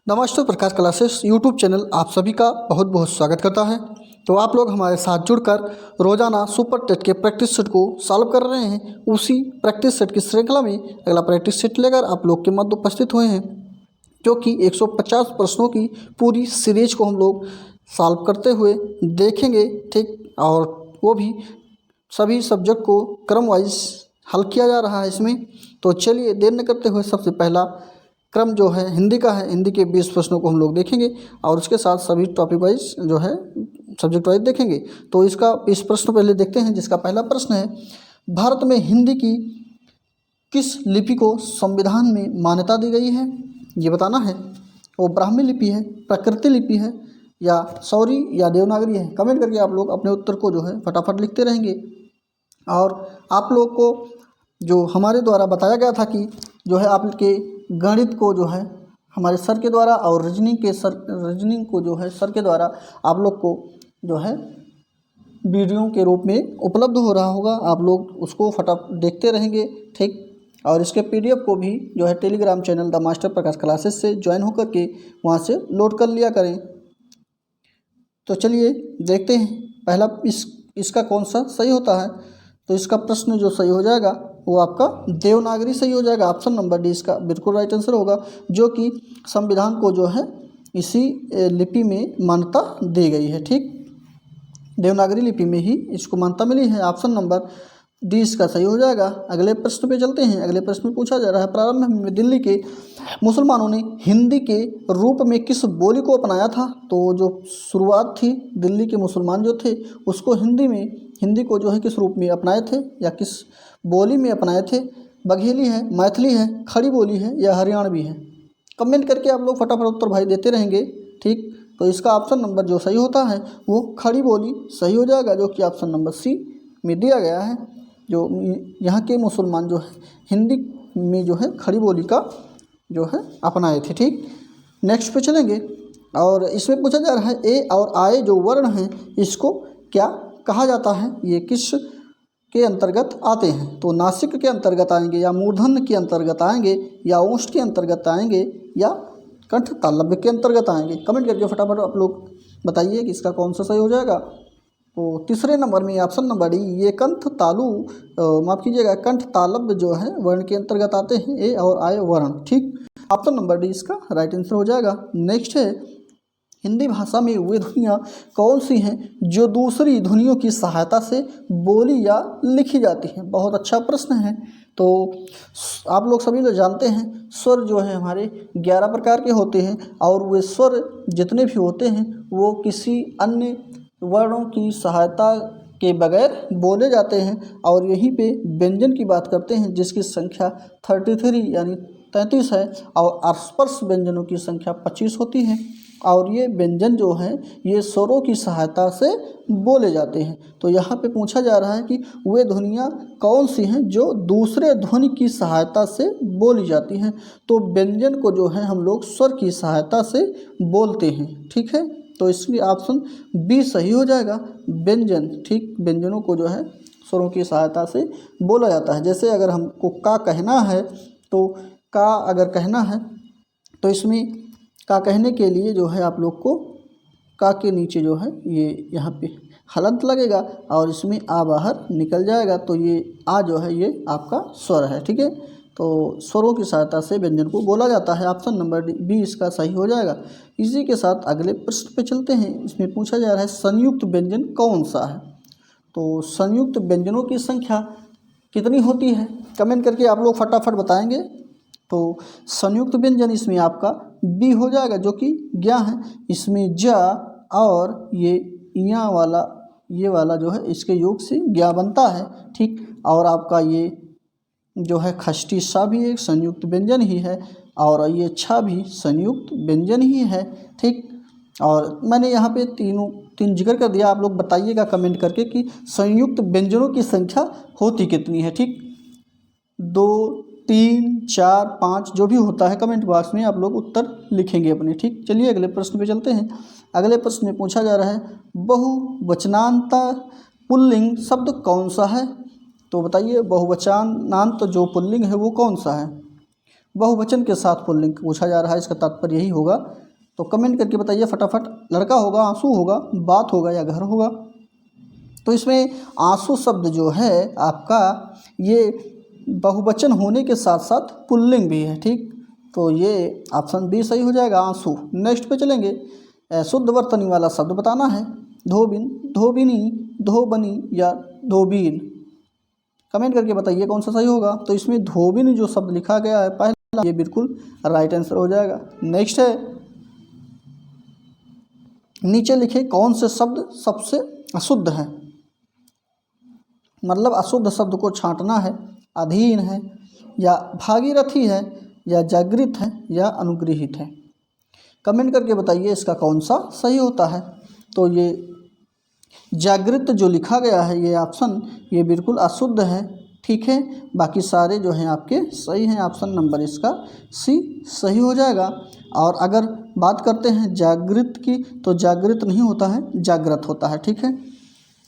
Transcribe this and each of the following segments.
नमस्ते। प्रकाश classes YouTube channel आप सभी का बहुत बहुत स्वागत करता है। तो आप लोग हमारे साथ जुड़कर रोजाना सुपर टेट के प्रैक्टिस सेट को सॉल्व कर रहे हैं। उसी प्रैक्टिस सेट की श्रृंखला में अगला प्रैक्टिस सेट लेकर आप लोग के मध्य उपस्थित हुए हैं, जो कि 150 प्रश्नों की पूरी सीरीज को हम लोग सॉल्व करते हुए देखेंगे। ठीक, और वो भी सभी सब्जेक्ट को क्रम वाइज हल किया जा रहा है इसमें। तो चलिए देर न करते हुए सबसे पहला क्रम जो है हिंदी का है। हिंदी के 20 प्रश्नों को हम लोग देखेंगे और उसके साथ सभी टॉपिक वाइज जो है सब्जेक्ट वाइज देखेंगे। तो इसका 20 प्रश्न पहले देखते हैं, जिसका पहला प्रश्न है, भारत में हिंदी की किस लिपि को संविधान में मान्यता दी गई है? ये बताना है। वो ब्राह्मी लिपि है, प्राकृत लिपि है, या सौरी या देवनागरी है। कमेंट करके आप लोग अपने उत्तर को जो है फटाफट लिखते रहेंगे। और आप लोग को जो हमारे द्वारा बताया गया था कि जो है आपके गणित को जो है हमारे सर के द्वारा और रीजनिंग को जो है सर के द्वारा आप लोग को जो है वीडियो के रूप में उपलब्ध हो रहा होगा। आप लोग उसको फटाफट देखते रहेंगे। ठीक, और इसके पीडीएफ को भी जो है Telegram channel the master Prakash classes से ज्वाइन होकर के वहाँ से लोड कर लिया करें। तो चलिए देखते हैं पहला इसका कौन सा सही होता है। तो इसका प्रश्न जो सही हो जाएगा वो आपका देवनागरी सही हो जाएगा। ऑप्शन नंबर डी इसका बिल्कुल राइट आंसर होगा, जो कि संविधान को जो है इसी लिपि में मान्यता दी गई है। ठीक, देवनागरी लिपि में ही इसको मान्यता मिली है। ऑप्शन नंबर डी इसका सही हो जाएगा। अगले प्रश्न पे चलते हैं। अगले प्रश्न में पूछा जा रहा है, प्रारंभ में दिल्ली के मुसलमानों ने हिंदी के रूप में किस बोली को अपनाया था? तो जो शुरुआत थी, दिल्ली के मुसलमान जो थे उसको हिंदी को जो है किस रूप में अपनाए थे या किस बोली में अपनाए थे? बघेली है, मैथिली है, खड़ी बोली है, या हरियाणवी है? कमेंट करके आप लोग फटाफट उत्तर भाई देते रहेंगे। ठीक, तो इसका ऑप्शन नंबर जो सही होता है वो खड़ी बोली सही हो जाएगा, जो कि ऑप्शन नंबर सी में दिया गया है। जो यहाँ के मुसलमान जो है हिंदी में जो है खड़ी बोली का जो है अपनाए थे। ठीक, नेक्स्ट पे चलेंगे और इसमें पूछा जा रहा है, ए और आए जो वर्ण हैं इसको क्या कहा जाता है? ये किस के अंतर्गत आते हैं? तो नासिक के अंतर्गत आएंगे, या मूर्धन्य के अंतर्गत आएंगे, या ओष्ठ के अंतर्गत आएंगे, या कंठ तालव्य के अंतर्गत आएंगे? कमेंट करके फटाफट आप लोग बताइए कि इसका कौन सा सही हो जाएगा। तो तीसरे नंबर में ऑप्शन नंबर डी, ये माफ़ कीजिएगा कंठ तालव्य जो है वर्ण के अंतर्गत आते हैं, ए और आए वर्ण। ठीक, ऑप्शन नंबर डी इसका राइट आंसर हो जाएगा। नेक्स्ट है, हिंदी भाषा में वे ध्वनियाँ कौन सी हैं जो दूसरी ध्वनियों की सहायता से बोली या लिखी जाती हैं? बहुत अच्छा प्रश्न है। तो आप लोग सभी लोग जानते हैं स्वर जो है हमारे 11 प्रकार के होते हैं, और वे स्वर जितने भी होते हैं वो किसी अन्य वर्णों की सहायता के बगैर बोले जाते हैं। और यहीं पे व्यंजन की बात करते हैं, जिसकी संख्या 33 यानी 33 है, और स्पर्श व्यंजनों की संख्या 25 होती है। और ये व्यंजन जो हैं ये स्वरों की सहायता से बोले जाते हैं। तो यहाँ पे पूछा जा रहा है कि वे ध्वनियाँ कौन सी हैं जो दूसरे ध्वनि की सहायता से बोली जाती हैं? तो व्यंजन को जो है हम लोग स्वर की सहायता से बोलते हैं। ठीक है, तो इसलिए ऑप्शन बी सही हो जाएगा, व्यंजन। ठीक, व्यंजनों को जो है स्वरों की सहायता से बोला जाता है। जैसे अगर हमको का कहना है, तो का अगर कहना है तो इसमें का कहने के लिए जो है आप लोग को का के नीचे जो है ये यहाँ पे हलंत लगेगा और इसमें आ बाहर निकल जाएगा। तो ये आ जो है ये आपका स्वर है। ठीक है, तो स्वरों की सहायता से व्यंजन को बोला जाता है। ऑप्शन नंबर बी इसका सही हो जाएगा। इसी के साथ अगले प्रश्न पे चलते हैं। इसमें पूछा जा रहा है, संयुक्त व्यंजन कौन सा है? तो संयुक्त व्यंजनों की संख्या कितनी होती है? कमेंट करके आप लोग फटाफट बताएंगे। तो संयुक्त व्यंजन इसमें आपका बी हो जाएगा, जो कि ज्ञा है। इसमें जा और ये या वाला ये वाला जो है इसके योग से ज्ञा बनता है। ठीक, और आपका ये जो है खष्टी सा भी एक संयुक्त व्यंजन ही है, और ये छा भी संयुक्त व्यंजन ही है। ठीक, और मैंने यहाँ पे तीन जिक्र कर दिया। आप लोग बताइएगा कमेंट करके कि संयुक्त व्यंजनों की संख्या होती कितनी है। ठीक, 2, 3, 4, 5 जो भी होता है कमेंट बॉक्स में आप लोग उत्तर लिखेंगे अपने। ठीक, चलिए अगले प्रश्न पे चलते हैं। अगले प्रश्न में पूछा जा रहा है, बहुवचनांत पुल्लिंग शब्द कौन सा है? तो बताइए बहुवचनांत जो पुल्लिंग है वो कौन सा है? बहुवचन के साथ पुल्लिंग पूछा जा रहा है, इसका तात्पर्य यही होगा। तो कमेंट करके बताइए फटाफट, लड़का होगा, आंसू होगा, बात होगा या घर होगा। तो इसमें आंसू शब्द जो है आपका ये बहुवचन होने के साथ साथ पुल्लिंग भी है, ठीक। तो ये ऑप्शन बी सही हो जाएगा, आंसू। नेक्स्ट पे चलेंगे। शुद्ध वर्तनी वाला शब्द बताना है। धोबिन, धोबिनी, धोबनी या धोबीन। कमेंट करके बताइए कौन सा सही होगा। तो इसमें धोबिन जो शब्द लिखा गया है पहला, ये बिल्कुल राइट आंसर हो जाएगा। नेक्स्ट है, नीचे लिखे कौन से शब्द सबसे अशुद्ध है। मतलब अशुद्ध शब्द को छांटना है। अधीन है या भागीरथी है या जागृत है या अनुग्रहित है। कमेंट करके बताइए इसका कौन सा सही होता है। तो ये जागृत जो लिखा गया है ये ऑप्शन, ये बिल्कुल अशुद्ध है, ठीक है। बाकी सारे जो हैं आपके सही हैं। ऑप्शन नंबर इसका सी सही हो जाएगा। और अगर बात करते हैं जागृत की, तो जागृत नहीं होता है, जागृत होता है, ठीक है।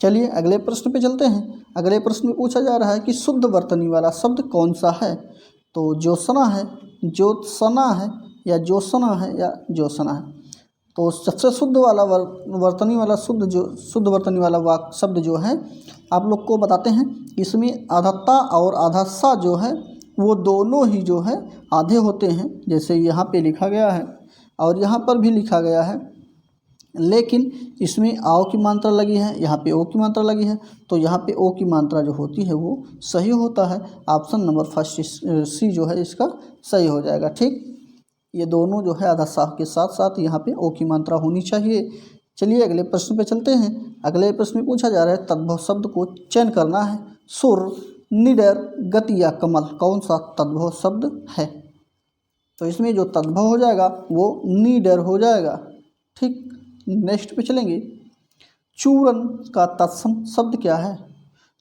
चलिए अगले प्रश्न पे चलते हैं। अगले प्रश्न में पूछा जा रहा है कि शुद्ध वर्तनी वाला शब्द कौन सा है। तो ज्योत्सना है, ज्योत्सना है या ज्योत्सना है या ज्योत्सना है। तो सबसे शुद्ध वाला वर्तनी वाला शुद्ध वर्तनी वाला वाक शब्द जो है आप लोग को बताते हैं। इसमें आधाता और आधासा जो है वो दोनों ही जो है आधे होते हैं, जैसे यहाँ पे लिखा गया है और यहाँ पर भी लिखा गया है। लेकिन इसमें आओ की मात्रा लगी है, यहाँ पे ओ की मात्रा लगी है। तो यहाँ पे ओ की मात्रा जो होती है वो सही होता है। ऑप्शन नंबर फर्स्ट सी जो है इसका सही हो जाएगा, ठीक। ये दोनों जो है आधा साफ के साथ साथ यहाँ पे ओ की मात्रा होनी चाहिए। चलिए अगले प्रश्न पे चलते हैं। अगले प्रश्न में पूछा जा रहा है तद्भव शब्द को चयन करना है। सुर, निडर, गति या कमल, कौन सा तद्भव शब्द है। तो इसमें जो तद्भव हो जाएगा वो निडर हो जाएगा, ठीक। नेक्स्ट पे चलेंगे। चूरन का तत्सम शब्द क्या है।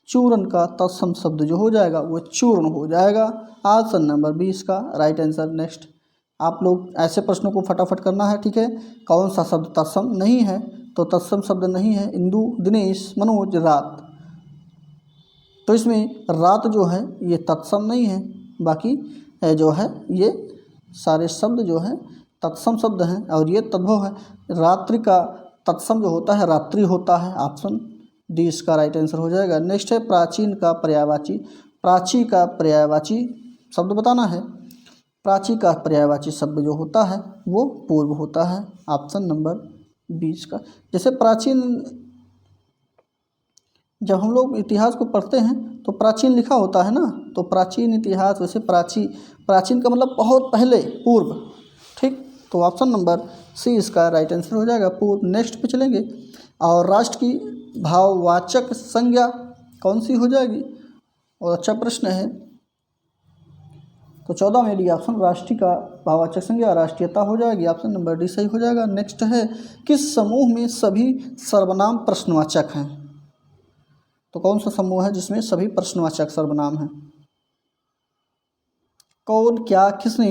चूरन का तत्सम शब्द जो हो जाएगा वो चूर्ण हो जाएगा। ऑप्शन नंबर 20 का राइट आंसर। नेक्स्ट आप लोग ऐसे प्रश्नों को फटाफट करना है, ठीक है। कौन सा शब्द तत्सम नहीं है। तो तत्सम शब्द नहीं है इंदु, दिनेश, मनोज, रात। तो इसमें रात जो है ये तत्सम नहीं है। बाकी जो है ये सारे शब्द जो हैं तत्सम शब्द हैं और ये तद्भव है। रात्रि का तत्सम जो होता है रात्रि होता है। ऑप्शन डी इसका राइट आंसर हो जाएगा। नेक्स्ट है प्राचीन का पर्यायवाची। प्राची का पर्यायवाची शब्द बताना है। प्राची का पर्यायवाची शब्द जो होता है वो पूर्व होता है। ऑप्शन नंबर 20 का। जैसे प्राचीन, जब हम लोग इतिहास को पढ़ते हैं तो प्राचीन लिखा होता है ना, तो प्राचीन इतिहास, वैसे प्राचीन का मतलब बहुत पहले, पूर्व, ठीक। तो ऑप्शन नंबर सी इसका राइट आंसर हो जाएगा, पूर्व। नेक्स्ट पे चलेंगे। और राष्ट्र की भाववाचक संज्ञा कौन सी हो जाएगी। और अच्छा प्रश्न है। तो 14 में डी ऑप्शन राष्ट्र का भाववाचक संज्ञा राष्ट्रीयता हो जाएगी। ऑप्शन नंबर डी सही हो जाएगा। नेक्स्ट है किस समूह में सभी सर्वनाम प्रश्नवाचक हैं। तो कौन सा समूह है जिसमें सभी प्रश्नवाचक सर्वनाम हैं। कौन, क्या, किसने,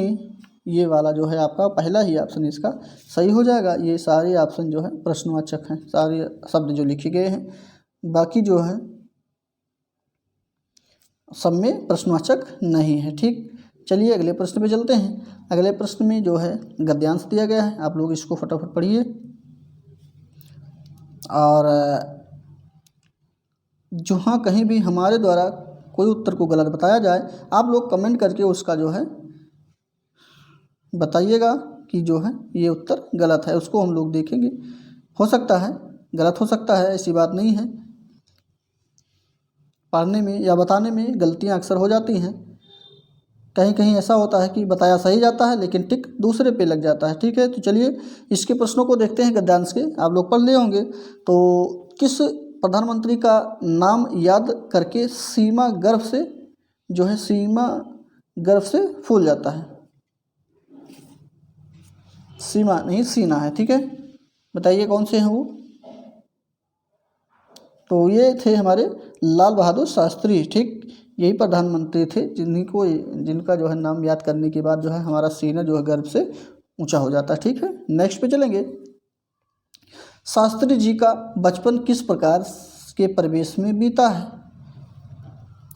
ये वाला जो है आपका पहला ही ऑप्शन इसका सही हो जाएगा। ये सारे ऑप्शन जो है प्रश्नवाचक हैं, सारे शब्द जो लिखे गए हैं। बाकी जो है सब में प्रश्नवाचक नहीं है, ठीक। चलिए अगले प्रश्न पे चलते हैं। अगले प्रश्न में जो है गद्यांश दिया गया है, आप लोग इसको फटाफट पढ़िए। और जहाँ कहीं भी हमारे द्वारा कोई उत्तर को गलत बताया जाए, आप लोग कमेंट करके उसका जो है बताइएगा कि जो है ये उत्तर गलत है, उसको हम लोग देखेंगे। हो सकता है गलत हो सकता है, ऐसी बात नहीं है। पढ़ने में या बताने में गलतियाँ अक्सर हो जाती हैं। कहीं कहीं ऐसा होता है कि बताया सही जाता है लेकिन टिक दूसरे पे लग जाता है, ठीक है। तो चलिए इसके प्रश्नों को देखते हैं गद्यांश के। आप लोग पढ़ लिए होंगे। तो किस प्रधानमंत्री का नाम याद करके सीमा गर्व से जो है सीमा गर्व से फूल जाता है। सीमा नहीं सीना है, ठीक है। बताइए कौन से हैं वो। तो ये थे हमारे लाल बहादुर शास्त्री, ठीक। यही प्रधानमंत्री थे जिनका जो है नाम याद करने के बाद जो है हमारा सीना जो है गर्व से ऊंचा हो जाता है, ठीक है। नेक्स्ट पे चलेंगे। शास्त्री जी का बचपन किस प्रकार के परिवेश में बीता है।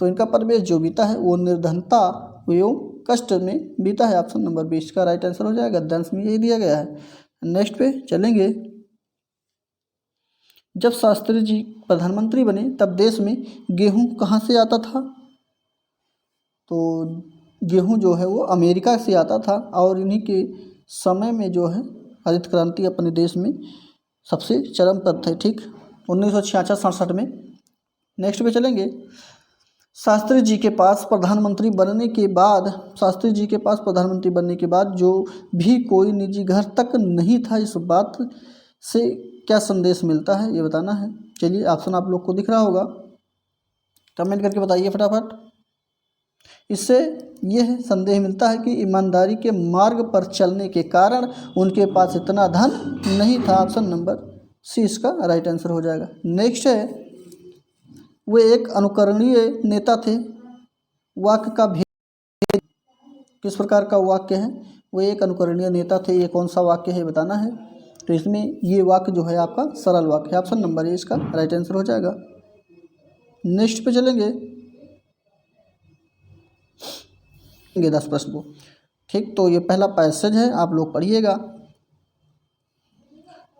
तो इनका परिवेश जो बीता है वो निर्धनता एवं कष्ट में बीता है। ऑप्शन नंबर 20 का राइट आंसर हो जाएगा। गद्यांश में यही दिया गया है। नेक्स्ट पे चलेंगे। जब शास्त्री जी प्रधानमंत्री बने तब देश में गेहूं कहाँ से आता था? तो गेहूं जो है वो अमेरिका से आता था और इन्हीं के समय में जो है हरित क्रांति अपने देश में सबसे चरम पर थे। ठीक, 1966-67 में। नेक्स्ट पे चलेंगे। शास्त्री जी के पास प्रधानमंत्री बनने के बाद जो भी कोई निजी घर तक नहीं था, इस बात से क्या संदेश मिलता है ये बताना है। चलिए ऑप्शन आप लोग को दिख रहा होगा, कमेंट करके बताइए फटाफट। इससे यह संदेश मिलता है कि ईमानदारी के मार्ग पर चलने के कारण उनके पास इतना धन नहीं था। ऑप्शन नंबर सी इसका राइट आंसर हो जाएगा। नेक्स्ट है, वे एक अनुकरणीय नेता थे। वाक्य का भेद किस प्रकार का वाक्य है? वे एक अनुकरणीय नेता थे, ये कौन सा वाक्य है बताना है। तो इसमें ये वाक्य जो है आपका सरल वाक्य है। ऑप्शन नंबर ए इसका राइट आंसर हो जाएगा। नेक्स्ट पे चलेंगे 10 प्रश्न को। ठीक, तो ये पहला पैसेज है, आप लोग पढ़िएगा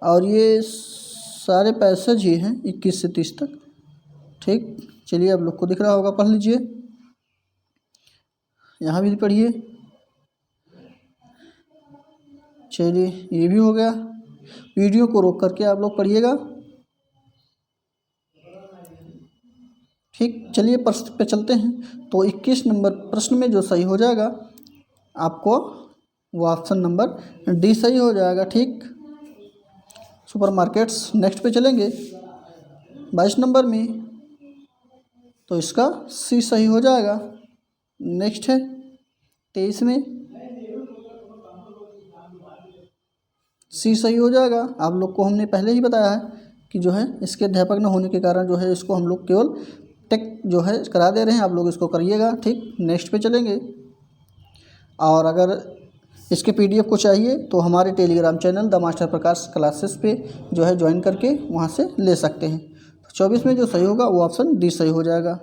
और ये सारे पैसेज ही हैं 21 से 30 तक। ठीक, चलिए आप लोग को दिख रहा होगा, पढ़ लीजिए। यहाँ भी पढ़िए। चलिए ये भी हो गया। वीडियो को रोक करके आप लोग पढ़िएगा। ठीक, चलिए प्रश्न पे चलते हैं। तो 21 नंबर प्रश्न में जो सही हो जाएगा आपको वो ऑप्शन नंबर डी सही हो जाएगा। ठीक, सुपरमार्केट्स। नेक्स्ट पे चलेंगे 22 नंबर में, तो इसका सी सही हो जाएगा। नेक्स्ट है 23 में, सी सही हो जाएगा। आप लोग को हमने पहले ही बताया है कि जो है इसके अध्यापक न होने के कारण जो है इसको हम लोग केवल टेक जो है करा दे रहे हैं, आप लोग इसको करिएगा। ठीक, नेक्स्ट पे चलेंगे। और अगर इसके पीडीएफ को चाहिए तो हमारे Telegram channel the master Prakash classes पे जो है ज्वाइन करके वहाँ से ले सकते हैं। 24 में जो सही होगा वो ऑप्शन डी सही हो जाएगा।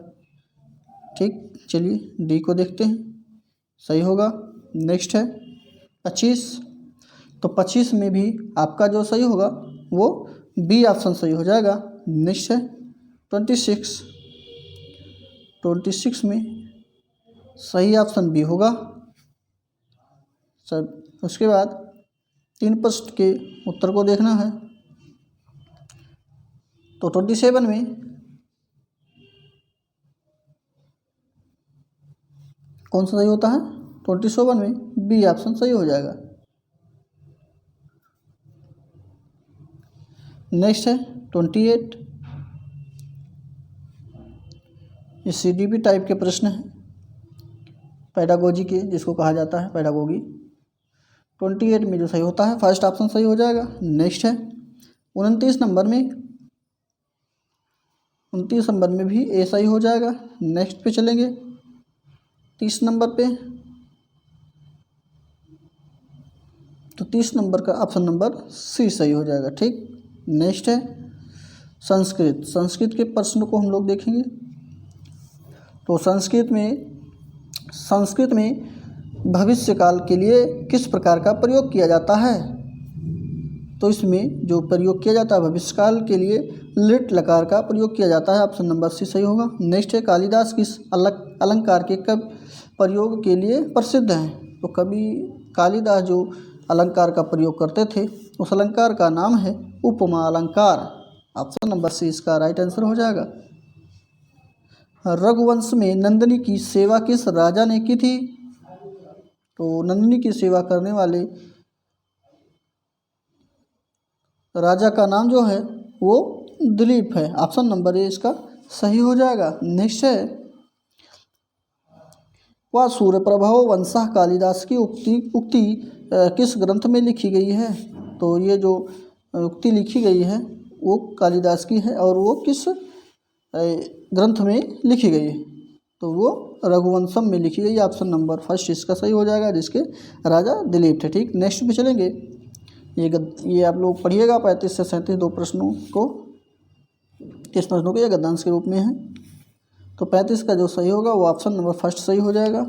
ठीक, चलिए डी को देखते हैं, सही होगा। नेक्स्ट है 25, तो 25 में भी आपका जो सही होगा वो बी ऑप्शन सही हो जाएगा। नेक्स्ट है 26 में सही ऑप्शन बी होगा। सब उसके बाद 3 प्रश्न के उत्तर को देखना है। तो 27 में कौन सा सही होता है? 27 में बी ऑप्शन सही हो जाएगा। नेक्स्ट है 28, ये CDP टाइप के प्रश्न हैं, पैडागोजी के जिसको कहा जाता है पैडागोगी। 28 में जो सही होता है फर्स्ट ऑप्शन सही हो जाएगा। नेक्स्ट है 29 नंबर में भी ए सही हो जाएगा। नेक्स्ट पे चलेंगे 30 नंबर पे, तो 30 नंबर का ऑप्शन नंबर सी सही हो जाएगा। ठीक, नेक्स्ट है संस्कृत के प्रश्न को हम लोग देखेंगे। तो संस्कृत में भविष्य काल के लिए किस प्रकार का प्रयोग किया जाता है? तो इसमें जो प्रयोग किया जाता है भविष्य काल के लिए लिट लकार का प्रयोग किया जाता है। ऑप्शन नंबर सी सही होगा। नेक्स्ट है कालिदास किस अलंकार के कब प्रयोग के लिए प्रसिद्ध हैं? तो कवि कालिदास जो अलंकार का प्रयोग करते थे उस अलंकार का नाम है उपमा अलंकार। ऑप्शन नंबर सी इसका राइट आंसर हो जाएगा। रघुवंश में नंदिनी की सेवा किस राजा ने की थी? तो नंदिनी की सेवा करने वाले राजा का नाम जो है वो दिलीप है। ऑप्शन नंबर ए इसका सही हो जाएगा। नेक्स्ट है वह सूर्य प्रभाव वंशः कालिदास की उक्ति किस ग्रंथ में लिखी गई है? तो ये जो उक्ति लिखी गई है वो कालिदास की है और वो किस ग्रंथ में लिखी गई है? तो वो रघुवंशम में लिखी गई। ऑप्शन नंबर फर्स्ट इसका सही हो जाएगा, जिसके राजा दिलीप थे। ठीक, नेक्स्ट पे चलेंगे। ये आप लोग पढ़िएगा 35 से 37 दो प्रश्नों को, 30 प्रश्नों को ये गद्यांश के रूप में है। तो 35 का जो सही होगा वो ऑप्शन नंबर फर्स्ट सही हो जाएगा।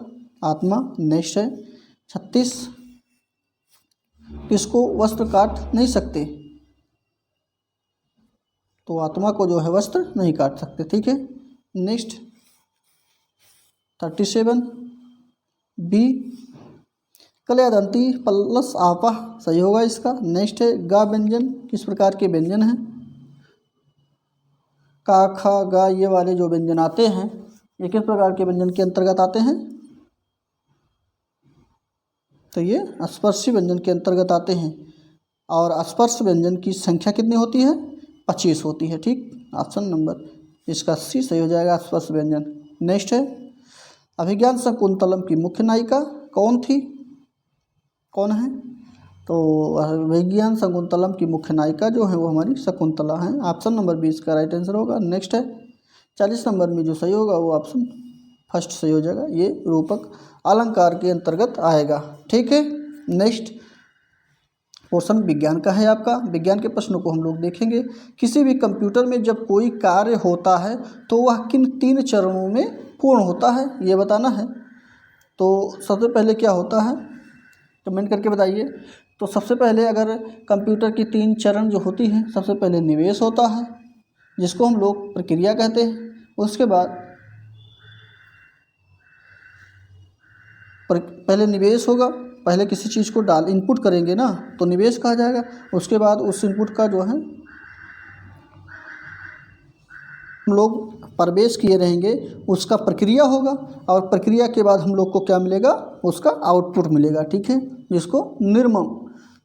आत्मा। नेक्स्ट है 36, किसको वस्त्र काट नहीं सकते, तो आत्मा को जो है वस्त्र नहीं काट सकते, ठीक है। नेक्स्ट 37 बी, कलयादंती प्लस आपा सही होगा इसका। नेक्स्ट है गा व्यंजन किस प्रकार के व्यंजन हैं, का खा गा ये वाले जो व्यंजन आते हैं ये किस प्रकार के व्यंजन के अंतर्गत आते हैं, तो ये स्पर्शी व्यंजन के अंतर्गत आते हैं। और स्पर्श व्यंजन की संख्या कितनी होती है, 25 होती है, ठीक। ऑप्शन नंबर इसका सी सही हो जाएगा, स्पर्श व्यंजन। नेक्स्ट है अभिज्ञान शकुंतलम की मुख्य नायिका कौन थी, कौन है, तो अभिज्ञान शकुंतलम की मुख्य नायिका जो है वो हमारी शकुंतला है। ऑप्शन नंबर 20 का राइट आंसर होगा। नेक्स्ट है 40 नंबर में जो सही होगा वो ऑप्शन फर्स्ट सही हो जाएगा, ये रूपक अलंकार के अंतर्गत आएगा, ठीक है। नेक्स्ट पोर्शन विज्ञान का है आपका। विज्ञान के प्रश्नों को हम लोग देखेंगे। किसी भी कंप्यूटर में जब कोई कार्य होता है तो वह किन 3 चरणों में पूर्ण होता है, ये बताना है। तो सबसे पहले क्या होता है, कमेंट करके बताइए। तो सबसे पहले अगर कंप्यूटर की 3 चरण जो होती हैं, सबसे पहले निवेश होता है जिसको हम लोग प्रक्रिया कहते हैं। उसके बाद पहले निवेश होगा, पहले किसी चीज़ को इनपुट करेंगे ना तो निवेश कहा जाएगा। उसके बाद उस इनपुट का जो है हम लोग प्रवेश किए रहेंगे, उसका प्रक्रिया होगा और प्रक्रिया के बाद हम लोग को क्या मिलेगा, उसका आउटपुट मिलेगा, ठीक है, जिसको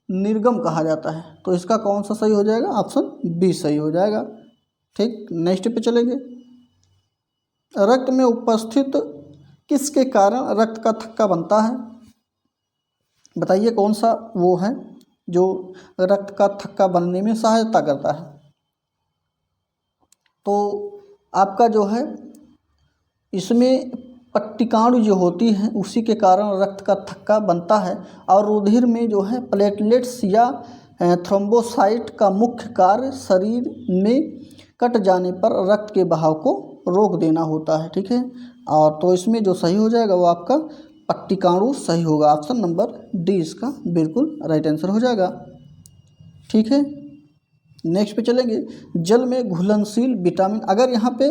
निर्गम कहा जाता है। तो इसका कौन सा सही हो जाएगा, ऑप्शन बी सही हो जाएगा, ठीक। नेक्स्ट पे चलेंगे। रक्त में उपस्थित किसके कारण रक्त का थक्का बनता है, बताइए कौन सा वो है जो रक्त का थक्का बनने में सहायता करता है। तो आपका जो है इसमें पट्टिकाणु जो होती हैं उसी के कारण रक्त का थक्का बनता है। और रुधिर में जो है प्लेटलेट्स या थ्रोम्बोसाइट का मुख्य कार्य शरीर में कट जाने पर रक्त के बहाव को रोक देना होता है, ठीक है। और तो इसमें जो सही हो जाएगा वो आपका पट्टिकाणु सही होगा। ऑप्शन नंबर डी इसका बिल्कुल राइट आंसर हो जाएगा, ठीक है। नेक्स्ट पे चलेंगे। जल में घुलनशील विटामिन, अगर यहाँ पे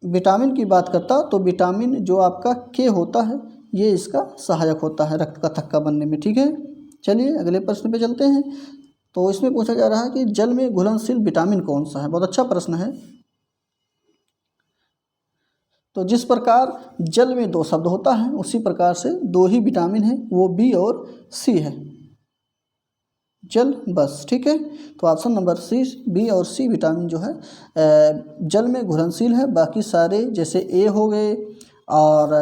विटामिन की बात करता तो विटामिन जो आपका के होता है ये इसका सहायक होता है रक्त का थक्का बनने में, ठीक है। चलिए अगले प्रश्न पे चलते हैं। तो इसमें पूछा जा रहा है कि जल में घुलनशील विटामिन कौन सा है, बहुत अच्छा प्रश्न है। तो जिस प्रकार जल में 2 शब्द होता है उसी प्रकार से 2 ही विटामिन है, वो बी और सी है, जल बस, ठीक है। तो ऑप्शन नंबर सी, बी और सी विटामिन जो है जल में घुलनशील है। बाकी सारे जैसे ए हो गए और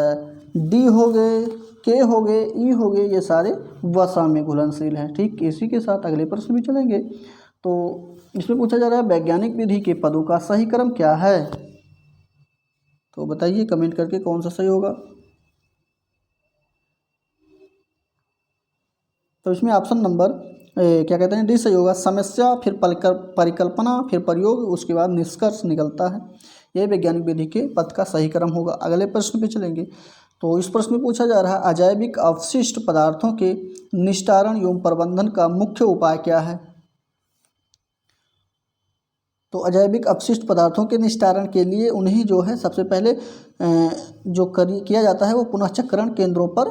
डी हो गए, के हो गए, ई हो गए, ये सारे वसा में घुलनशील हैं, ठीक। इसी के साथ अगले प्रश्न भी चलेंगे। तो इसमें पूछा जा रहा है वैज्ञानिक विधि के पदों का सही क्रम क्या है, तो बताइए कमेंट करके कौन सा सही होगा। तो इसमें ऑप्शन नंबर क्या कहते हैं डी सही होगा। समस्या, फिर परिकल्पना, फिर प्रयोग, उसके बाद निष्कर्ष निकलता है, यह वैज्ञानिक विधि के पद का सही क्रम होगा। अगले प्रश्न पे चलेंगे। तो इस प्रश्न में पूछा जा रहा है अजैविक अवशिष्ट पदार्थों के निस्तारण एवं प्रबंधन का मुख्य उपाय क्या है। तो अजैविक अपशिष्ट पदार्थों के निस्तारण के लिए उन्हें जो है सबसे पहले जो किया जाता है वो पुनःचक्रण केंद्रों पर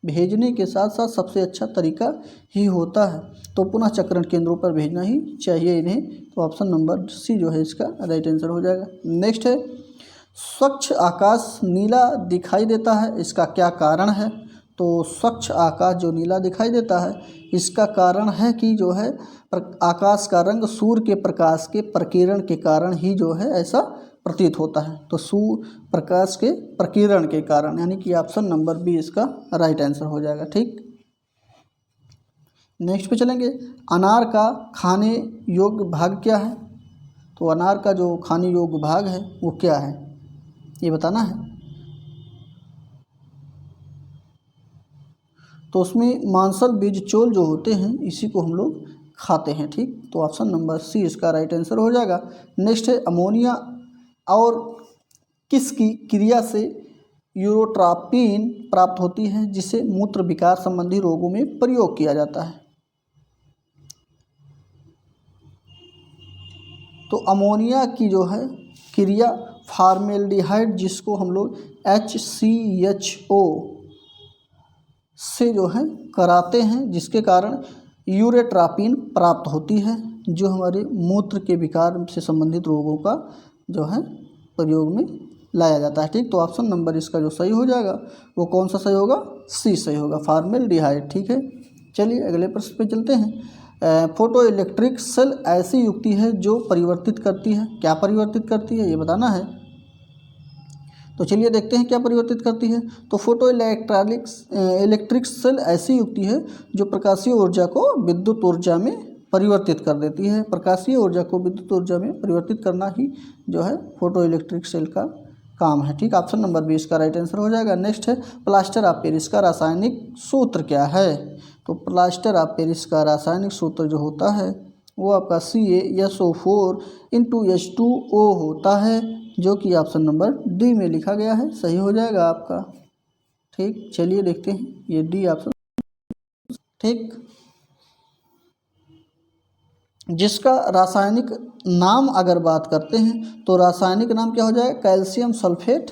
भेजने के साथ साथ सबसे अच्छा तरीका ही होता है। तो पुनःचक्रण केंद्रों पर भेजना ही चाहिए इन्हें। तो ऑप्शन नंबर सी जो है इसका राइट आंसर हो जाएगा। नेक्स्ट है स्वच्छ आकाश नीला दिखाई देता है, इसका क्या कारण है। तो स्वच्छ आकाश जो नीला दिखाई देता है इसका कारण है कि जो है आकाश का रंग सूर्य के प्रकाश के प्रकीर्ण के कारण ही जो है ऐसा प्रतीत होता है। तो सूर्य प्रकाश के प्रकीर्ण के कारण, यानी कि ऑप्शन नंबर बी इसका राइट आंसर हो जाएगा, ठीक। नेक्स्ट पे चलेंगे। अनार का खाने योग्य भाग क्या है। तो अनार का जो खाने योग्य भाग है वो क्या है ये बताना है। तो उसमें मांसल बीज चोल जो होते हैं इसी को हम लोग खाते हैं, ठीक। तो ऑप्शन नंबर सी इसका राइट आंसर हो जाएगा। नेक्स्ट है अमोनिया और किसकी क्रिया से यूरोट्रापिन प्राप्त होती है, जिसे मूत्र विकार संबंधी रोगों में प्रयोग किया जाता है। तो अमोनिया की जो है क्रिया फॉर्मेल्डिहाइड, जिसको हम लोग HCHO से जो है कराते हैं, जिसके कारण यूरेट्रापिन प्राप्त होती है, जो हमारे मूत्र के विकार से संबंधित रोगों का जो है प्रयोग में लाया जाता है। ठीक, तो ऑप्शन नंबर इसका जो सही हो जाएगा वो कौन सा सही होगा? सी सही होगा, फॉर्मेल्डिहाइड। ठीक है, चलिए अगले प्रश्न पे चलते हैं। फोटो इलेक्ट्रिक सेल ऐसी युक्ति है जो परिवर्तित करती है। क्या परिवर्तित करती है ये बताना है। तो चलिए देखते हैं क्या परिवर्तित करती है। तो फोटो इलेक्ट्रिक सेल ऐसी युक्ति है जो प्रकाशीय ऊर्जा को विद्युत ऊर्जा में परिवर्तित कर देती है। प्रकाशीय ऊर्जा को विद्युत ऊर्जा में परिवर्तित करना ही जो है फोटो इलेक्ट्रिक सेल का काम है। ठीक, ऑप्शन नंबर 20 का राइट आंसर हो जाएगा। नेक्स्ट है प्लास्टर ऑफ पेरिस का रासायनिक सूत्र क्या है? तो प्लास्टर ऑफ पेरिस का रासायनिक सूत्र जो होता है वो आपका CaSO4 × H2O होता है, जो कि ऑप्शन नंबर डी में लिखा गया है, सही हो जाएगा आपका। ठीक, चलिए देखते हैं ये डी ऑप्शन। ठीक, जिसका रासायनिक नाम अगर बात करते हैं तो रासायनिक नाम क्या हो जाएगा? Calcium sulphate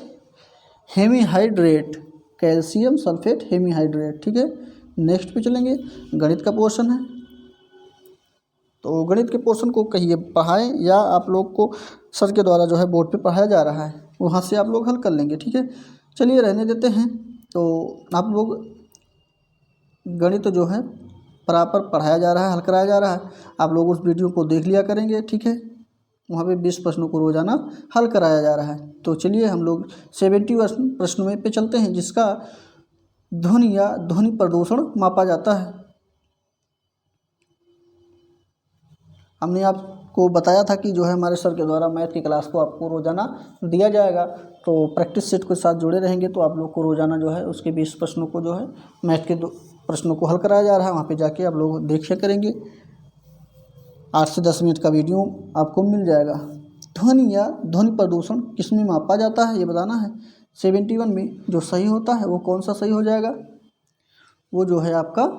hemihydrate, calcium sulphate hemihydrate. ठीक है, नेक्स्ट पे चलेंगे। गणित का पोर्शन है, तो गणित के पोर्शन को कहिए पढ़ाएं या आप लोग को सर के द्वारा जो है बोर्ड पे पढ़ाया जा रहा है, वहाँ से आप लोग हल कर लेंगे। ठीक है, चलिए रहने देते हैं। तो आप लोग गणित जो है प्रॉपर पढ़ाया जा रहा है, हल कराया जा रहा है, आप लोग उस वीडियो को देख लिया करेंगे। ठीक है, वहाँ पे 20 प्रश्नों को रोज़ाना हल कराया जा रहा है। तो चलिए हम लोग 70 प्रश्नों में पे चलते हैं, जिसका ध्वनि या ध्वनि प्रदूषण मापा जाता है। हमने आपको बताया था कि जो है हमारे सर के द्वारा मैथ की क्लास को आपको रोज़ाना दिया जाएगा, तो प्रैक्टिस सेट के साथ जुड़े रहेंगे तो आप लोग को रोज़ाना जो है उसके 20 प्रश्नों को जो है मैथ के प्रश्नों को हल कराया जा रहा है। वहाँ पे जाके आप लोग देखिए करेंगे, 8 से 10 मिनट का वीडियो आपको मिल जाएगा। ध्वनि या ध्वनि प्रदूषण किसमें मापा जाता है ये बताना है। 71 में जो सही होता है वो कौन सा सही हो जाएगा? वो जो है आपका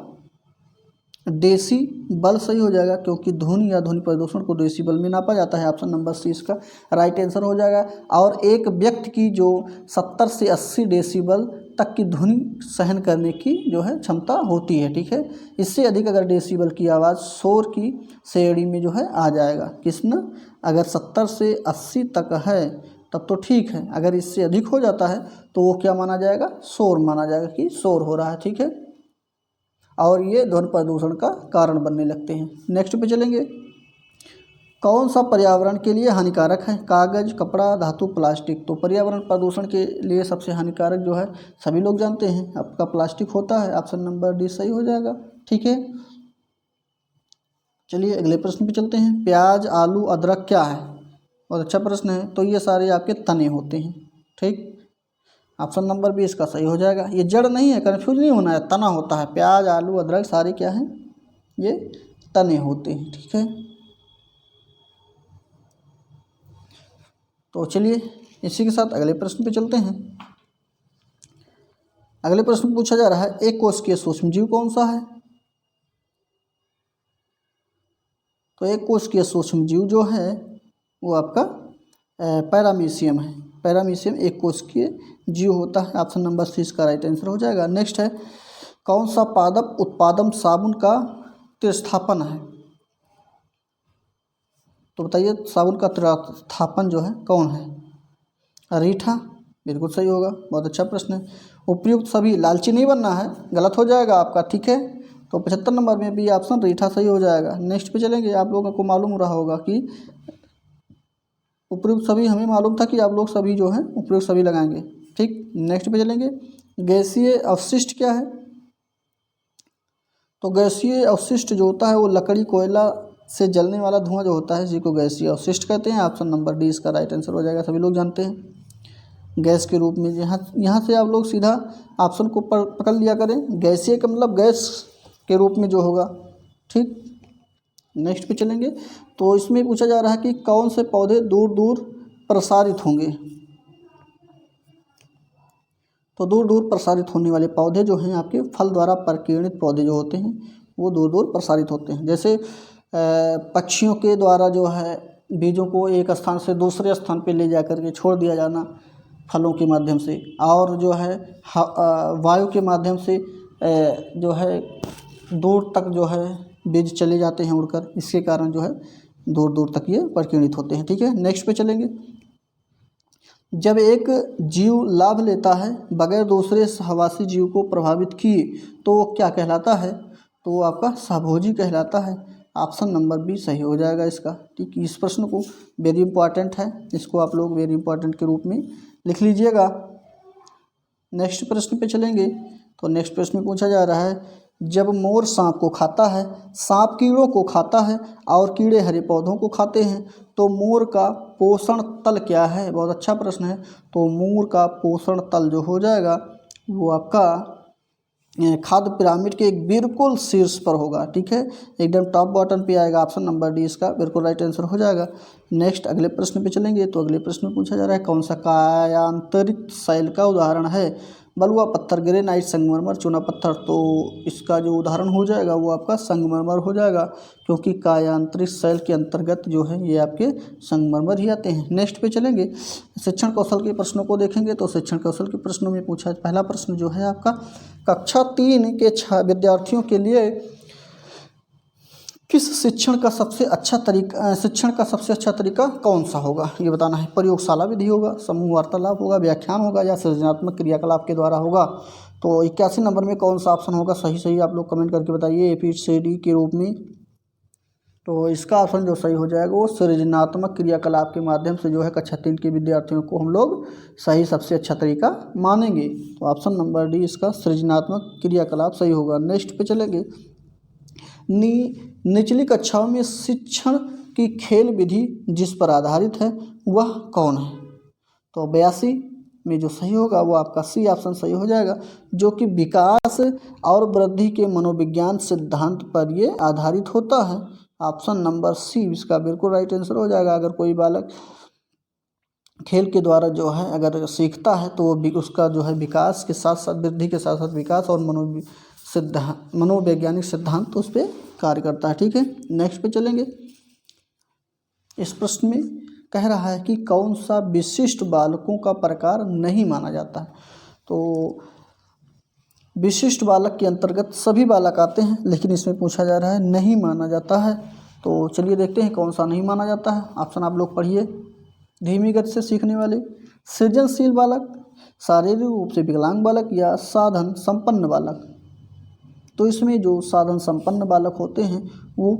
डेसीबल सही हो जाएगा, क्योंकि ध्वनि या ध्वनि प्रदूषण को डेसीबल में नापा जाता है। ऑप्शन नंबर सी इसका राइट आंसर हो जाएगा। और एक व्यक्ति की जो 70 से 80 डेसीबल तक की ध्वनि सहन करने की जो है क्षमता होती है। ठीक है, इससे अधिक अगर डेसीबल की आवाज़ शोर की श्रेणी में जो है आ जाएगा। किसने? अगर 70 से 80 तक है तब तो ठीक है, अगर इससे अधिक हो जाता है तो वो क्या माना जाएगा? शोर माना जाएगा कि शोर हो रहा है। ठीक है, और ये ध्वनि प्रदूषण का कारण बनने लगते हैं। नेक्स्ट पे चलेंगे। कौन सा पर्यावरण के लिए हानिकारक है? कागज़, कपड़ा, धातु, प्लास्टिक। तो पर्यावरण प्रदूषण के लिए सबसे हानिकारक जो है सभी लोग जानते हैं, आपका प्लास्टिक होता है। ऑप्शन नंबर डी सही हो जाएगा। ठीक है, चलिए अगले प्रश्न पे चलते हैं। प्याज, आलू, अदरक क्या है? बहुत अच्छा प्रश्न है। तो ये सारे आपके तने होते हैं। ठीक, ऑप्शन नंबर 20 का सही हो जाएगा। ये जड़ नहीं है, कन्फ्यूज नहीं होना है, तना होता है। प्याज, आलू, अदरक सारे क्या हैं? ये तने होते हैं। ठीक है, तो चलिए इसी के साथ अगले प्रश्न पे चलते हैं। अगले प्रश्न में पूछा जा रहा है एक कोशिकीय सूक्ष्मजीव कौन सा है? तो एक कोशिकीय सूक्ष्मजीव जो है वो आपका पैरामीशियम है। पैरामीशियम एक कोशिकीय जीव होता है। ऑप्शन नंबर सी इसका राइट आंसर हो जाएगा। नेक्स्ट है कौन सा पादप उत्पादन साबुन का प्रतिस्थापन है? तो बताइए साबुन का प्रतिस्थापन जो है कौन है? रीठा, बिल्कुल सही होगा, बहुत अच्छा प्रश्न है। उपयुक्त सभी, लालची नहीं बनना है, गलत हो जाएगा आपका। ठीक है, तो 75 नंबर में भी ऑप्शन रीठा सही हो जाएगा। नेक्स्ट पे चलेंगे। आप लोगों को मालूम रहा होगा कि उपयुक्त सभी, हमें मालूम था कि आप लोग सभी जो है उपयुक्त सभी लगाएंगे। ठीक, नेक्स्ट पे चलेंगे। गैसीय अवशिष्ट क्या है? तो गैसीय अवशिष्ट जो होता है वो लकड़ी, कोयला से जलने वाला धुआं जो होता है इसी को गैसीय अवशिष्ट कहते हैं। ऑप्शन नंबर डी इसका राइट आंसर हो जाएगा, सभी लोग जानते हैं। गैस के रूप में यहाँ से आप लोग सीधा ऑप्शन को पकड़ लिया करें, गैसीय का मतलब गैस के रूप में जो होगा। ठीक, नेक्स्ट पे चलेंगे। तो इसमें पूछा जा रहा है कि कौन से पौधे दूर दूर प्रसारित होंगे? तो दूर दूर प्रसारित होने वाले पौधे जो हैं आपके फल द्वारा परिकिरणित पौधे जो होते हैं वो दूर दूर प्रसारित होते हैं। जैसे पक्षियों के द्वारा जो है बीजों को एक स्थान से दूसरे स्थान पे ले जाकर के छोड़ दिया जाना फलों के माध्यम से, और जो है वायु के माध्यम से जो है दूर तक जो है बीज चले जाते हैं उड़कर, इसके कारण जो है दूर दूर तक ये परिकिरणित होते हैं। ठीक है, नेक्स्ट पे चलेंगे। जब एक जीव लाभ लेता है बगैर दूसरे सहवासी जीव को प्रभावित किए तो वो क्या कहलाता है? तो वो आपका सहभोजी कहलाता है। ऑप्शन नंबर बी सही हो जाएगा इसका। ठीक, इस प्रश्न को वेरी इंपॉर्टेंट है, इसको आप लोग वेरी इंपॉर्टेंट के रूप में लिख लीजिएगा। नेक्स्ट प्रश्न पे चलेंगे। तो नेक्स्ट प्रश्न में पूछा जा रहा है, जब मोर सांप को खाता है, सांप कीड़ों को खाता है और कीड़े हरे पौधों को खाते हैं, तो मोर का पोषण तल क्या है? बहुत अच्छा प्रश्न है। तो मोर का पोषण तल जो हो जाएगा वो आपका खाद्य पिरामिड के एक बिल्कुल शीर्ष पर होगा। ठीक है, एकदम टॉप बॉटम पे आएगा। ऑप्शन नंबर डी इसका बिल्कुल राइट आंसर हो जाएगा। नेक्स्ट अगले प्रश्न पे चलेंगे। तो अगले प्रश्न में पूछा जा रहा है, कौन सा कायांतरित शैल का उदाहरण है? बलुआ पत्थर, ग्रेनाइट, संगमरमर, चूना पत्थर। तो इसका जो उदाहरण हो जाएगा वो आपका संगमरमर हो जाएगा, क्योंकि कायांतरित शैल के अंतर्गत जो है ये आपके संगमरमर ही आते हैं। नेक्स्ट पे चलेंगे, शिक्षण कौशल के प्रश्नों को देखेंगे। तो शिक्षण कौशल के प्रश्नों में पूछा पहला प्रश्न जो है आपका, कक्षा 3 के विद्यार्थियों के लिए शिक्षण का सबसे अच्छा तरीका कौन सा होगा ये बताना है। प्रयोगशाला विधि होगा, समूह वार्तालाप होगा, व्याख्यान होगा, या सृजनात्मक क्रियाकलाप के द्वारा होगा। तो 81 नंबर में कौन सा ऑप्शन होगा? सही आप लोग कमेंट करके बताइए ABCD के रूप में। तो इसका ऑप्शन जो सही हो जाएगा वो सृजनात्मक क्रियाकलाप के माध्यम से जो है कक्षा 3 के विद्यार्थियों को हम लोग सबसे अच्छा तरीका मानेंगे। तो ऑप्शन नंबर डी इसका सृजनात्मक क्रियाकलाप सही होगा। नेक्स्ट पे चलेंगे, निचली कक्षाओं में शिक्षण की खेल विधि जिस पर आधारित है वह कौन है? तो 82 में जो सही होगा वो आपका सी ऑप्शन सही हो जाएगा, जो कि विकास और वृद्धि के मनोविज्ञान सिद्धांत पर ये आधारित होता है। ऑप्शन नंबर सी इसका बिल्कुल राइट आंसर हो जाएगा। अगर कोई बालक खेल के द्वारा जो है अगर सीखता है तो उसका जो है विकास के साथ साथ वृद्धि के साथ साथ विकास और मनोवैज्ञानिक सिद्धांत उस पर कार्य करता है। ठीक है, नेक्स्ट पे चलेंगे। इस प्रश्न में कह रहा है कि कौन सा विशिष्ट बालकों का प्रकार नहीं माना जाता है। तो विशिष्ट बालक के अंतर्गत सभी बालक आते हैं, लेकिन इसमें पूछा जा रहा है नहीं माना जाता है। तो चलिए देखते हैं कौन सा नहीं माना जाता है। ऑप्शन आप लोग पढ़िए। धीमी गति से सीखने वाले, सृजनशील बालक, शारीरिक रूप से विकलांग बालक, या साधन संपन्न बालक। तो इसमें जो साधन संपन्न बालक होते हैं वो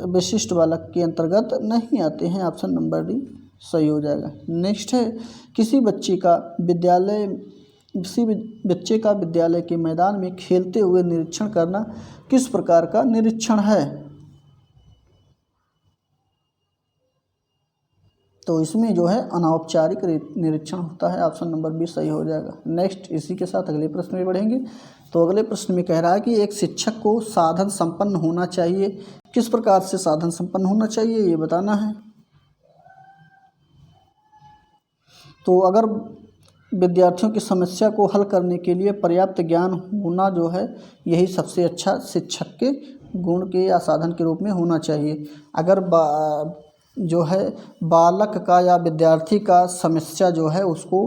विशिष्ट बालक के अंतर्गत नहीं आते हैं। ऑप्शन नंबर डी सही हो जाएगा। नेक्स्ट है, किसी बच्चे का विद्यालय के मैदान में खेलते हुए निरीक्षण करना किस प्रकार का निरीक्षण है? तो इसमें जो है अनौपचारिक निरीक्षण होता है। ऑप्शन नंबर बी सही हो जाएगा। नेक्स्ट इसी के साथ अगले प्रश्न में बढ़ेंगे। तो अगले प्रश्न में कह रहा है कि एक शिक्षक को साधन संपन्न होना चाहिए। किस प्रकार से साधन संपन्न होना चाहिए ये बताना है। तो अगर विद्यार्थियों की समस्या को हल करने के लिए पर्याप्त ज्ञान होना जो है यही सबसे अच्छा शिक्षक के गुण के या साधन के रूप में होना चाहिए। अगर जो है बालक का या विद्यार्थी का समस्या जो है उसको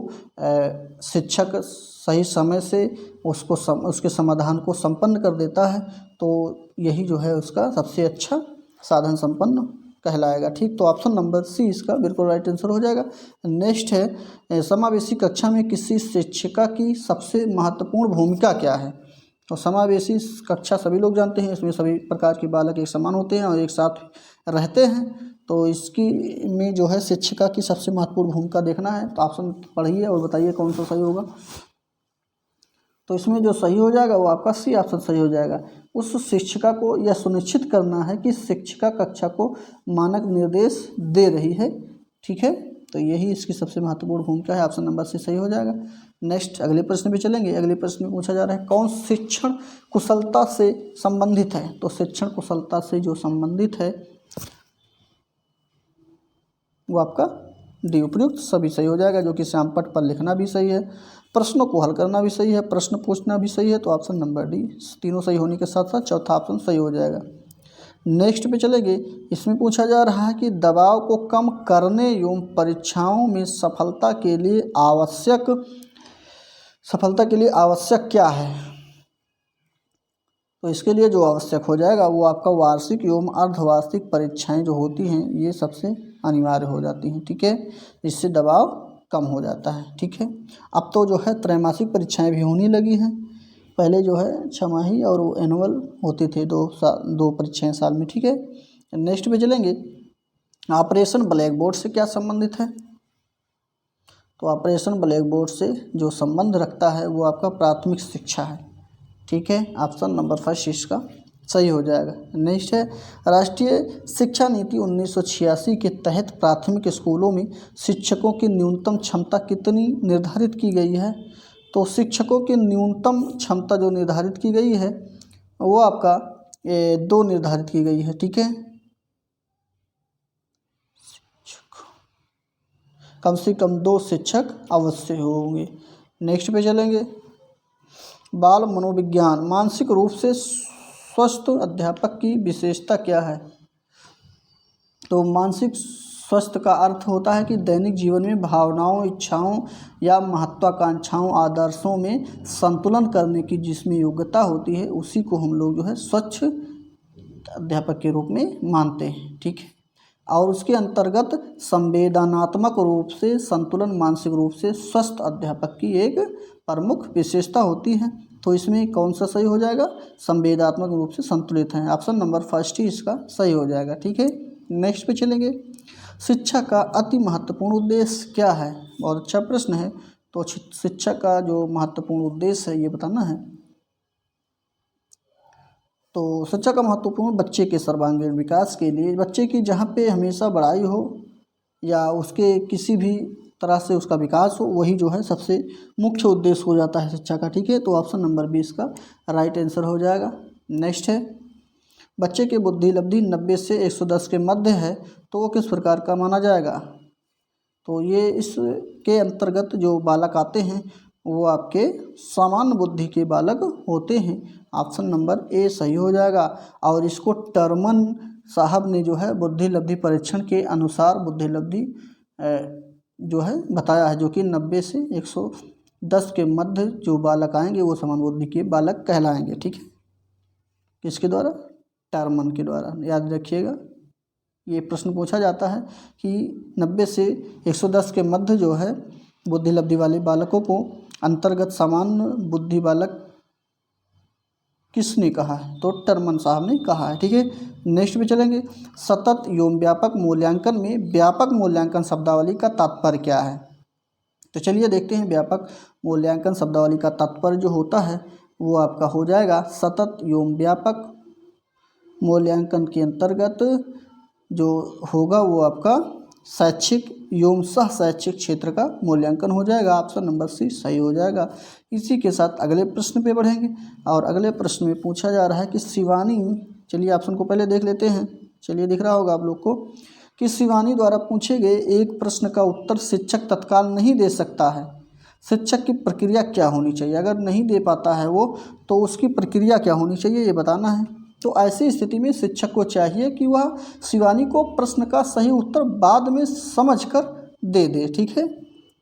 शिक्षक सही समय से उसके समाधान को संपन्न कर देता है तो यही जो है उसका सबसे अच्छा साधन संपन्न कहलाएगा। ठीक, तो ऑप्शन नंबर सी इसका बिल्कुल राइट आंसर हो जाएगा। नेक्स्ट है, समावेशी कक्षा में किसी शिक्षिका की सबसे महत्वपूर्ण भूमिका क्या है? तो समावेशी कक्षा सभी लोग जानते हैं, इसमें सभी प्रकार के बालक एक समान होते हैं और एक साथ रहते हैं। तो इसकी में जो है शिक्षिका की सबसे महत्वपूर्ण भूमिका देखना है। तो ऑप्शन पढ़िए और बताइए कौन सा सही होगा। तो इसमें जो सही हो जाएगा वो आपका सी ऑप्शन सही हो जाएगा। उस शिक्षिका को यह सुनिश्चित करना है कि शिक्षिका कक्षा को मानक निर्देश दे रही है। ठीक है, तो यही इसकी सबसे महत्वपूर्ण भूमिका है। ऑप्शन नंबर सी सही हो जाएगा। नेक्स्ट अगले प्रश्न पे चलेंगे। अगले प्रश्न में पूछा जा रहा है कौन शिक्षण कुशलता से संबंधित है? तो शिक्षण कुशलता से जो संबंधित है वो आपका डी उपयुक्त सभी सही हो जाएगा, जो कि श्याम पट पर लिखना भी सही है। प्रश्नों को हल करना भी सही है, प्रश्न पूछना भी सही है, तो ऑप्शन नंबर डी तीनों सही होने के साथ साथ चौथा ऑप्शन सही हो जाएगा। नेक्स्ट पे चलेंगे। इसमें पूछा जा रहा है कि दबाव को कम करने एवं परीक्षाओं में सफलता के लिए आवश्यक क्या है। तो इसके लिए जो आवश्यक हो जाएगा वो आपका वार्षिक एवं अर्धवार्षिक परीक्षाएं जो होती हैं ये सबसे अनिवार्य हो जाती हैं, ठीक है। इससे दबाव कम हो जाता है, ठीक है। अब तो जो है त्रैमासिक परीक्षाएं भी होने लगी हैं। पहले जो है छमाही और एनुअल होते थे, दो परीक्षाएं साल में, ठीक है। नेक्स्ट पे चलेंगे। ऑपरेशन ब्लैक बोर्ड से क्या संबंधित है। तो ऑपरेशन ब्लैक बोर्ड से जो संबंध रखता है वो आपका प्राथमिक शिक्षा है, ठीक है। ऑप्शन नंबर फर्स्ट इसका सही हो जाएगा। नेक्स्ट है राष्ट्रीय शिक्षा नीति 1986 के तहत प्राथमिक स्कूलों में शिक्षकों की न्यूनतम क्षमता कितनी निर्धारित की गई है। तो शिक्षकों की न्यूनतम क्षमता जो निर्धारित की गई है वो आपका 2 निर्धारित की गई है, ठीक है। कम से कम 2 शिक्षक अवश्य होंगे। नेक्स्ट पे चलेंगे। बाल मनोविज्ञान मानसिक रूप से स्वस्थ अध्यापक की विशेषता क्या है। तो मानसिक स्वस्थ का अर्थ होता है कि दैनिक जीवन में भावनाओं, इच्छाओं या महत्वाकांक्षाओं, आदर्शों में संतुलन करने की जिसमें योग्यता होती है उसी को हम लोग जो है स्वच्छ अध्यापक के रूप में मानते हैं, ठीक है। और उसके अंतर्गत संवेदनात्मक रूप से संतुलन मानसिक रूप से स्वस्थ अध्यापक की एक प्रमुख विशेषता होती है। तो इसमें कौन सा सही हो जाएगा, संवेदनात्मक रूप से संतुलित है। ऑप्शन नंबर फर्स्ट ही इसका सही हो जाएगा, ठीक है। नेक्स्ट पे चलेंगे। शिक्षा का अति महत्वपूर्ण उद्देश्य क्या है। बहुत अच्छा प्रश्न है। तो शिक्षा का जो महत्वपूर्ण उद्देश्य है ये बताना है। तो शिक्षा का महत्वपूर्ण बच्चे के सर्वांगीण विकास के लिए, बच्चे की जहाँ पे हमेशा बढ़ाई हो या उसके किसी भी तरह से उसका विकास हो, वही जो है सबसे मुख्य उद्देश्य हो जाता है शिक्षा का, ठीक है। तो ऑप्शन नंबर 20 का राइट आंसर हो जाएगा। नेक्स्ट है बच्चे की बुद्धि लब्धि 90 से 110 के मध्य है तो वो किस प्रकार का माना जाएगा। तो ये इसके अंतर्गत जो बालक आते हैं वो आपके सामान्य बुद्धि के बालक होते हैं। ऑप्शन नंबर ए सही हो जाएगा। और इसको टर्मन साहब ने जो है बुद्धि लब्धि परीक्षण के अनुसार बुद्धि लब्धि जो है बताया है, जो कि 90 से 110 के मध्य जो बालक आएंगे वो समान बुद्धि के बालक कहलाएंगे, ठीक है। किसके द्वारा, टर्मन के द्वारा, याद रखिएगा। ये प्रश्न पूछा जाता है कि 90 से 110 के मध्य जो है बुद्धि लब्धि वाले बालकों को अंतर्गत सामान्य बुद्धि बालक किसने कहा है, तो टर्मन साहब ने कहा है, ठीक है। नेक्स्ट पे चलेंगे। सतत एवं व्यापक मूल्यांकन में व्यापक मूल्यांकन शब्दावली का तात्पर्य क्या है। तो चलिए देखते हैं। व्यापक मूल्यांकन शब्दावली का तात्पर्य जो होता है वो आपका हो जाएगा सतत एवं व्यापक मूल्यांकन के अंतर्गत जो होगा वो आपका शैक्षिक एवं सह शैक्षिक क्षेत्र का मूल्यांकन हो जाएगा। ऑप्शन नंबर सी सही हो जाएगा। इसी के साथ अगले प्रश्न पे बढ़ेंगे और अगले प्रश्न में पूछा जा रहा है कि शिवानी, चलिए ऑप्शन को पहले देख लेते हैं। चलिए दिख रहा होगा आप लोग को कि शिवानी द्वारा पूछे गए एक प्रश्न का उत्तर शिक्षक तत्काल नहीं दे सकता है, शिक्षक की प्रक्रिया क्या होनी चाहिए। अगर नहीं दे पाता है वो तो उसकी प्रक्रिया क्या होनी चाहिए ये बताना है। तो ऐसी स्थिति में शिक्षक को चाहिए कि वह शिवानी को प्रश्न का सही उत्तर बाद में समझकर दे दे, ठीक है।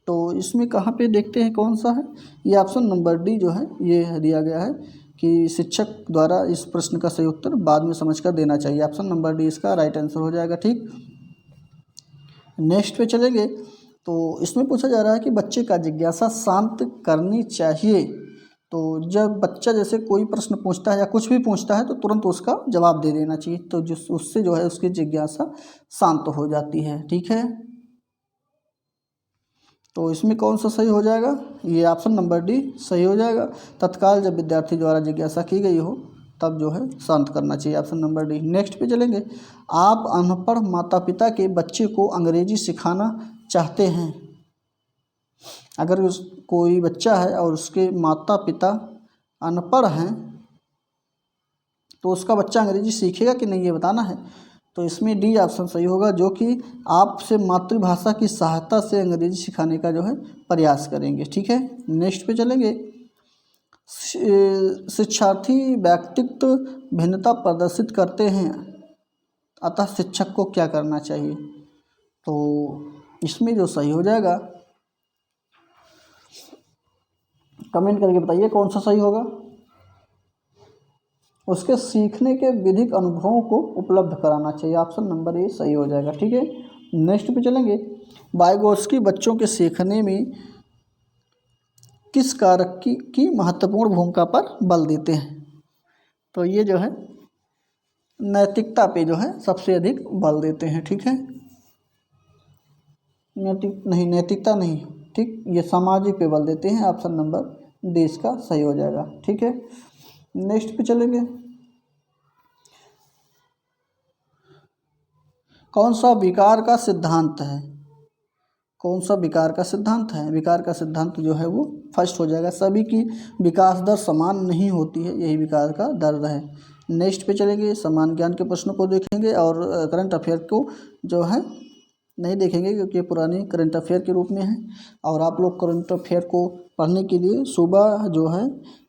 तो इसमें कहाँ पे देखते हैं कौन सा है, ये ऑप्शन नंबर डी जो है ये दिया गया है कि शिक्षक द्वारा इस प्रश्न का सही उत्तर बाद में समझकर देना चाहिए। ऑप्शन नंबर डी इसका राइट आंसर हो जाएगा, ठीक। नेक्स्ट पे चलेंगे। तो इसमें पूछा जा रहा है कि बच्चे का जिज्ञासा शांत करनी चाहिए। तो जब बच्चा जैसे कोई प्रश्न पूछता है या कुछ भी पूछता है तो तुरंत उसका जवाब दे देना चाहिए, तो उससे जो है उसकी जिज्ञासा शांत हो जाती है, ठीक है। तो इसमें कौन सा सही हो जाएगा, ये ऑप्शन नंबर डी सही हो जाएगा। तत्काल जब विद्यार्थी द्वारा जिज्ञासा की गई हो तब जो है शांत करना चाहिए, ऑप्शन नंबर डी। नेक्स्ट पे चलेंगे। आप अनपढ़ माता पिता के बच्चे को अंग्रेजी सिखाना चाहते हैं। अगर कोई बच्चा है और उसके माता पिता अनपढ़ हैं तो उसका बच्चा अंग्रेजी सीखेगा कि नहीं ये बताना है। तो इसमें डी ऑप्शन सही होगा, जो कि आपसे मातृभाषा की सहायता से अंग्रेजी सिखाने का जो है प्रयास करेंगे। ठीक है, नेक्स्ट पे चलेंगे। शिक्षार्थी व्यक्तित्व भिन्नता प्रदर्शित करते हैं, अतः शिक्षक को क्या करना चाहिए? तो इसमें जो सही हो जाएगा, कमेंट करके बताइए कौन सा सही होगा। उसके सीखने के विधिक अनुभवों को उपलब्ध कराना चाहिए, ऑप्शन नंबर ए सही हो जाएगा। ठीक है, नेक्स्ट पे चलेंगे। वाइगोत्स्की बच्चों के सीखने में किस कारक की महत्वपूर्ण भूमिका पर बल देते हैं? तो ये जो है नैतिकता पे जो है सबसे अधिक बल देते हैं। ठीक है, नैतिकता नहीं, ठीक, ये सामाजिक पे बल देते हैं, ऑप्शन नंबर डी इसका सही हो जाएगा। ठीक है, नेक्स्ट पे चलेंगे। कौन सा विकार का सिद्धांत है? कौन सा विकार का सिद्धांत है? विकार का सिद्धांत जो है वो फर्स्ट हो जाएगा, सभी की विकास दर समान नहीं होती है, यही विकार का दर्द है। नेक्स्ट पे चलेंगे, समान ज्ञान के प्रश्नों को देखेंगे और करंट अफेयर को जो है नहीं देखेंगे, क्योंकि ये पुरानी करंट अफेयर के रूप में है। और आप लोग करंट अफेयर को पढ़ने के लिए सुबह जो है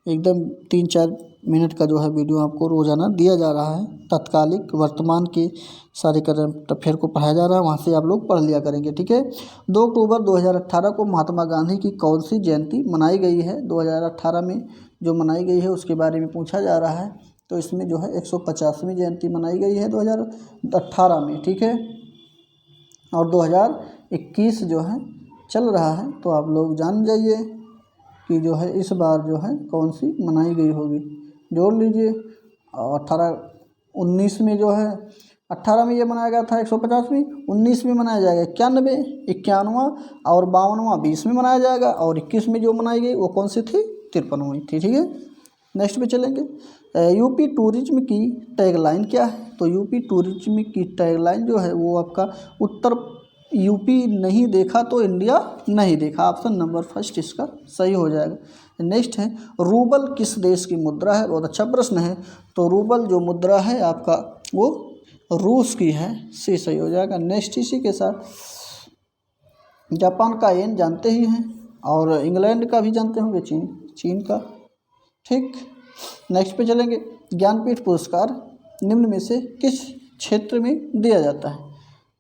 एकदम 3-4 मिनट का जो है वीडियो आपको रोज़ाना दिया जा रहा है। तत्कालिक वर्तमान के सारे करंट अफेयर को पढ़ाया जा रहा है, वहाँ से आप लोग पढ़ लिया करेंगे। ठीक है, 2 अक्टूबर 2018 को महात्मा गांधी की कौन सी जयंती मनाई गई है? 2018 में जो मनाई गई है उसके बारे में पूछा जा रहा है। तो इसमें जो है 150वीं जयंती मनाई गई है 2018 में। ठीक है, और 2021 जो है चल रहा है, तो आप लोग जान जाइए कि जो है इस बार जो है कौन सी मनाई गई होगी, जोड़ लीजिए। 19 में जो है 18 में ये मनाया गया था 150वीं, 19 में मनाया जाएगा 91, 51वां और 52वां 20 में मनाया जाएगा, और 21 में जो मनाई गई वो कौन सी थी? 53वीं थी। ठीक है, नेक्स्ट पे चलेंगे। यूपी टूरिज्म की टैगलाइन क्या है? तो यूपी टूरिज्म की टैगलाइन जो है वो आपका उत्तर यूपी नहीं देखा तो इंडिया नहीं देखा, ऑप्शन नंबर फर्स्ट इसका सही हो जाएगा। नेक्स्ट है, रूबल किस देश की मुद्रा है? बहुत अच्छा प्रश्न है। तो रूबल जो मुद्रा है आपका वो रूस की है, सी सही हो जाएगा। नेक्स्ट इसी के साथ जापान का येन जानते ही हैं, और इंग्लैंड का भी जानते होंगे, चीन का। ठीक, नेक्स्ट पे चलेंगे। ज्ञानपीठ पुरस्कार निम्न में से किस क्षेत्र में दिया जाता है?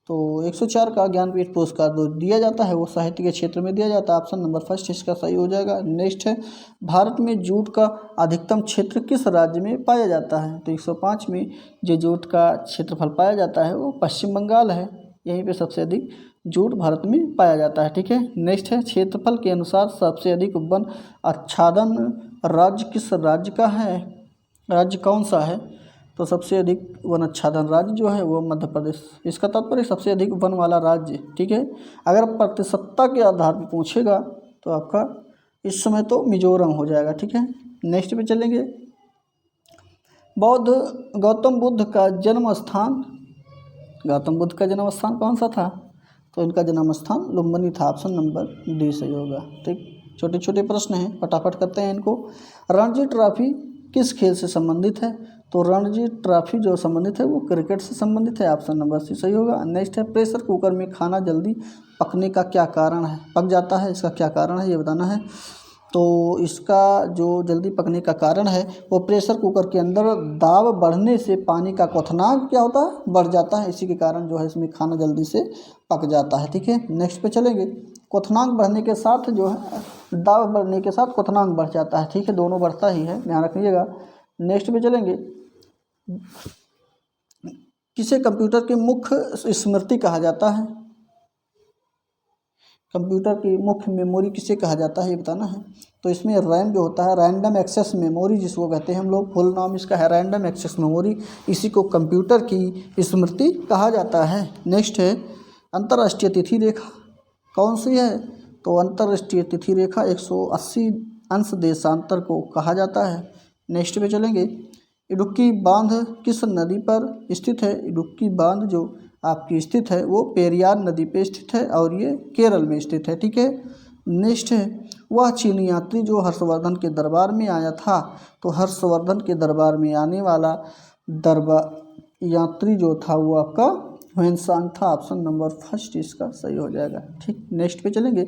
तो 104 का ज्ञानपीठ पुरस्कार जो दिया जाता है वो साहित्य के क्षेत्र में दिया जाता है, ऑप्शन नंबर फर्स्ट इसका सही हो जाएगा। नेक्स्ट है, भारत में जूट का अधिकतम क्षेत्र किस राज्य में पाया जाता है? तो 105 में जो जूट का क्षेत्रफल पाया जाता है वो पश्चिम बंगाल है, यहीं पे सबसे अधिक जूट भारत में पाया जाता है। ठीक है, नेक्स्ट है, क्षेत्रफल के अनुसार सबसे अधिक वन आच्छादन राज्य किस राज्य का है? राज्य कौन सा है? तो सबसे अधिक वन आच्छादन राज्य जो है वो मध्य प्रदेश, इसका तात्पर्य सबसे अधिक वन वाला राज्य। ठीक है, अगर प्रतिशतता के आधार पर पूछेगा तो आपका इस समय तो मिजोरम हो जाएगा। ठीक है, नेक्स्ट पे चलेंगे। गौतम बुद्ध का जन्म स्थान कौन सा था? तो इनका जन्म स्थान लुम्बिनी था, ऑप्शन नंबर डी सही होगा। ठीक, छोटे छोटे प्रश्न हैं, फटाफट करते हैं इनको। रणजी ट्रॉफी किस खेल से संबंधित है? तो रणजी ट्रॉफी जो संबंधित है वो क्रिकेट से संबंधित है, ऑप्शन नंबर सी सही होगा। नेक्स्ट है, प्रेशर कुकर में खाना जल्दी पकने का क्या कारण है? पक जाता है, इसका क्या कारण है ये बताना है। तो इसका जो जल्दी पकने का कारण है वो प्रेशर कुकर के अंदर दाब बढ़ने से पानी का क्वथनांक क्या होता है? बढ़ जाता है, इसी के कारण जो है इसमें खाना जल्दी से पक जाता है। ठीक है, नेक्स्ट पे चलेंगे। क्वथनांक बढ़ने के साथ जो है दाब बढ़ने के साथ क्वथनांक बढ़ जाता है। ठीक है, दोनों बढ़ता ही है, ध्यान रखिएगा। नेक्स्ट पे चलेंगे। किसे कंप्यूटर की मुख्य स्मृति कहा जाता है? कंप्यूटर की मुख्य मेमोरी किसे कहा जाता है ये बताना है। तो इसमें रैम जो होता है, रैंडम एक्सेस मेमोरी जिसको कहते हैं हम लोग, फुल नाम इसका है रैंडम एक्सेस मेमोरी, इसी को कंप्यूटर की स्मृति कहा जाता है। नेक्स्ट है, अंतर्राष्ट्रीय तिथि रेखा कौन सी है? तो अंतर्राष्ट्रीय तिथि रेखा 180 अंश देशांतर को कहा जाता है। नेक्स्ट पे चलेंगे। इडुक्की बांध किस नदी पर स्थित है? इडुक्की बांध जो आपकी स्थित है वो पेरियार नदी पे स्थित है और ये केरल में स्थित है। ठीक है, नेक्स्ट है, वह चीनी यात्री जो हर्षवर्धन के दरबार में आया था। तो हर्षवर्धन के दरबार में आने वाला यात्री जो था वो आपका ह्वेनसांग था। ऑप्शन नंबर फर्स्ट इसका सही हो जाएगा। ठीक, नेक्स्ट पे चलेंगे।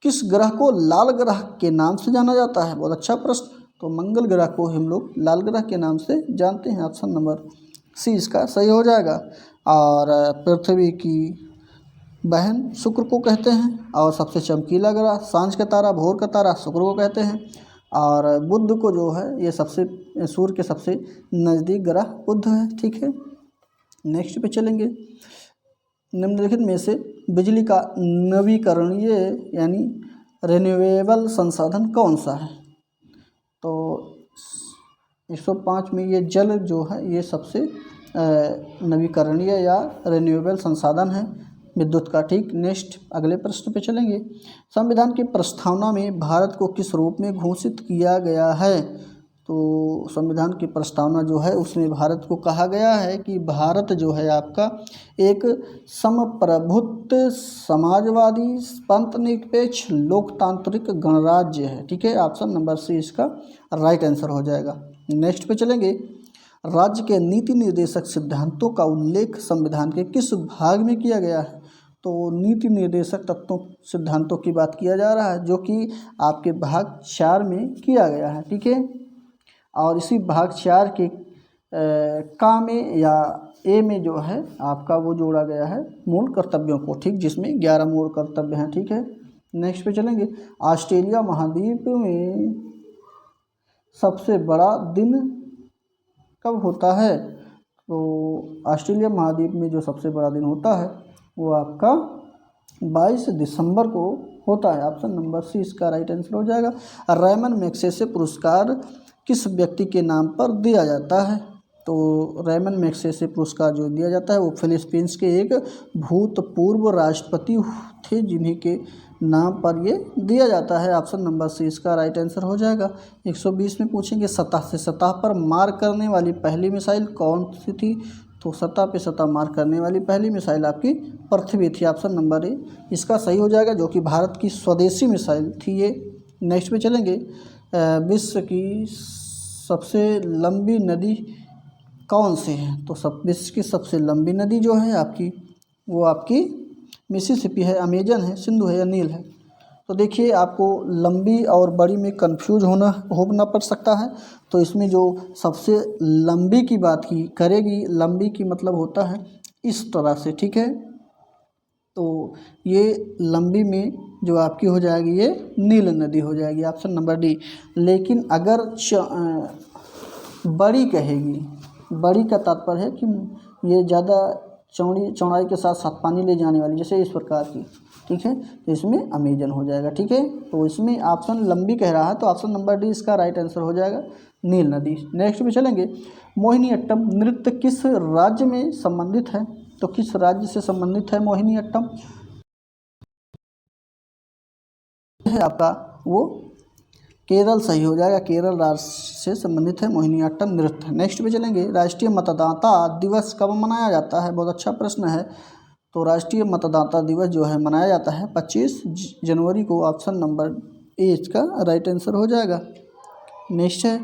किस ग्रह को लाल ग्रह के नाम से जाना जाता है? बहुत अच्छा प्रश्न। तो मंगल ग्रह को हम लोग लाल ग्रह के नाम से जानते हैं। ऑप्शन नंबर सी इसका सही हो जाएगा। और पृथ्वी की बहन शुक्र को कहते हैं। और सबसे चमकीला ग्रह सांझ का तारा, भोर का तारा शुक्र को कहते हैं। और बुध को जो है ये सबसे सूर्य के सबसे नज़दीक ग्रह बुध है। ठीक है, नेक्स्ट पे चलेंगे। निम्नलिखित में से बिजली का नवीकरणीय यानी रिन्यूएबल संसाधन कौन सा है? तो 105 में ये जल जो है ये सबसे नवीकरणीय या रिन्यूएबल संसाधन है विद्युत का। ठीक, नेक्स्ट अगले प्रश्न पे चलेंगे। संविधान की प्रस्तावना में भारत को किस रूप में घोषित किया गया है? तो संविधान की प्रस्तावना जो है उसमें भारत को कहा गया है कि भारत जो है आपका एक समप्रभुत्व समाजवादी पंथनिरपेक्ष लोकतांत्रिक गणराज्य है। ठीक है, ऑप्शन नंबर सी इसका राइट आंसर हो जाएगा। नेक्स्ट पे चलेंगे। राज्य के नीति निर्देशक सिद्धांतों का उल्लेख संविधान के किस भाग में किया गया है? तो नीति निर्देशक तत्वों सिद्धांतों की बात किया जा रहा है जो कि आपके भाग 4 में किया गया है। ठीक है, और इसी भाग 4 के का में या ए में जो है आपका वो जोड़ा गया है मूल कर्तव्यों को। ठीक, जिसमें 11 मूल कर्तव्य हैं। ठीक है, नेक्स्ट पे चलेंगे। ऑस्ट्रेलिया महाद्वीप में सबसे बड़ा दिन कब होता है? तो ऑस्ट्रेलिया महाद्वीप में जो सबसे बड़ा दिन होता है वो आपका 22 दिसंबर को होता है। ऑप्शन नंबर सी इसका राइट आंसर हो जाएगा। रेमन मैग्सेसे पुरस्कार किस व्यक्ति के नाम पर दिया जाता है? तो रेमन मैग्सेसे पुरस्कार जो दिया जाता है वो फिलीपींस के एक भूतपूर्व राष्ट्रपति थे जिन्हीं के नाम पर ये दिया जाता है। ऑप्शन नंबर सी इसका राइट आंसर हो जाएगा। 120 में पूछेंगे सतह से सतह पर मार करने वाली पहली मिसाइल कौन सी थी? तो सतह पे सतह मार करने वाली पहली मिसाइल आपकी पृथ्वी थी। ऑप्शन नंबर ए इसका सही हो जाएगा, जो कि भारत की स्वदेशी मिसाइल थी ये। नेक्स्ट पे चलेंगे। विश्व की सबसे लंबी नदी कौन सी है? तो विश्व की सबसे लंबी नदी जो है आपकी वो आपकी मिसिसिपी है, अमेजन है, सिंधु है या नील है? तो देखिए आपको लंबी और बड़ी में कंफ्यूज होना पड़ सकता है। तो इसमें जो सबसे लंबी की बात की करेगी, लंबी की मतलब होता है इस तरह से। ठीक है, तो ये लंबी में जो आपकी हो जाएगी ये नील नदी हो जाएगी। Option number D. लेकिन अगर बड़ी कहेगी, बड़ी का तात्पर्य है कि ये ज़्यादा चौड़ाई के साथ साथ पानी ले जाने वाली, जैसे इस प्रकार की। ठीक है, तो इसमें अमेजन हो जाएगा। ठीक है, तो इसमें ऑप्शन लंबी कह रहा है तो ऑप्शन नंबर डी इसका राइट आंसर हो जाएगा, नील नदी। नेक्स्ट पे चलेंगे। मोहिनीअट्टम नृत्य किस राज्य में संबंधित है? तो किस राज्य से संबंधित है मोहिनीअट्टम? है आपका वो केरल सही हो जाएगा, केरल राज्य से संबंधित है मोहिनीअट्टम नृत्य। नेक्स्ट पे चलेंगे। राष्ट्रीय मतदाता दिवस कब मनाया जाता है? बहुत अच्छा प्रश्न है। तो राष्ट्रीय मतदाता दिवस जो है मनाया जाता है 25 जनवरी को। ऑप्शन नंबर ए इसका राइट आंसर हो जाएगा। नेक्स्ट है।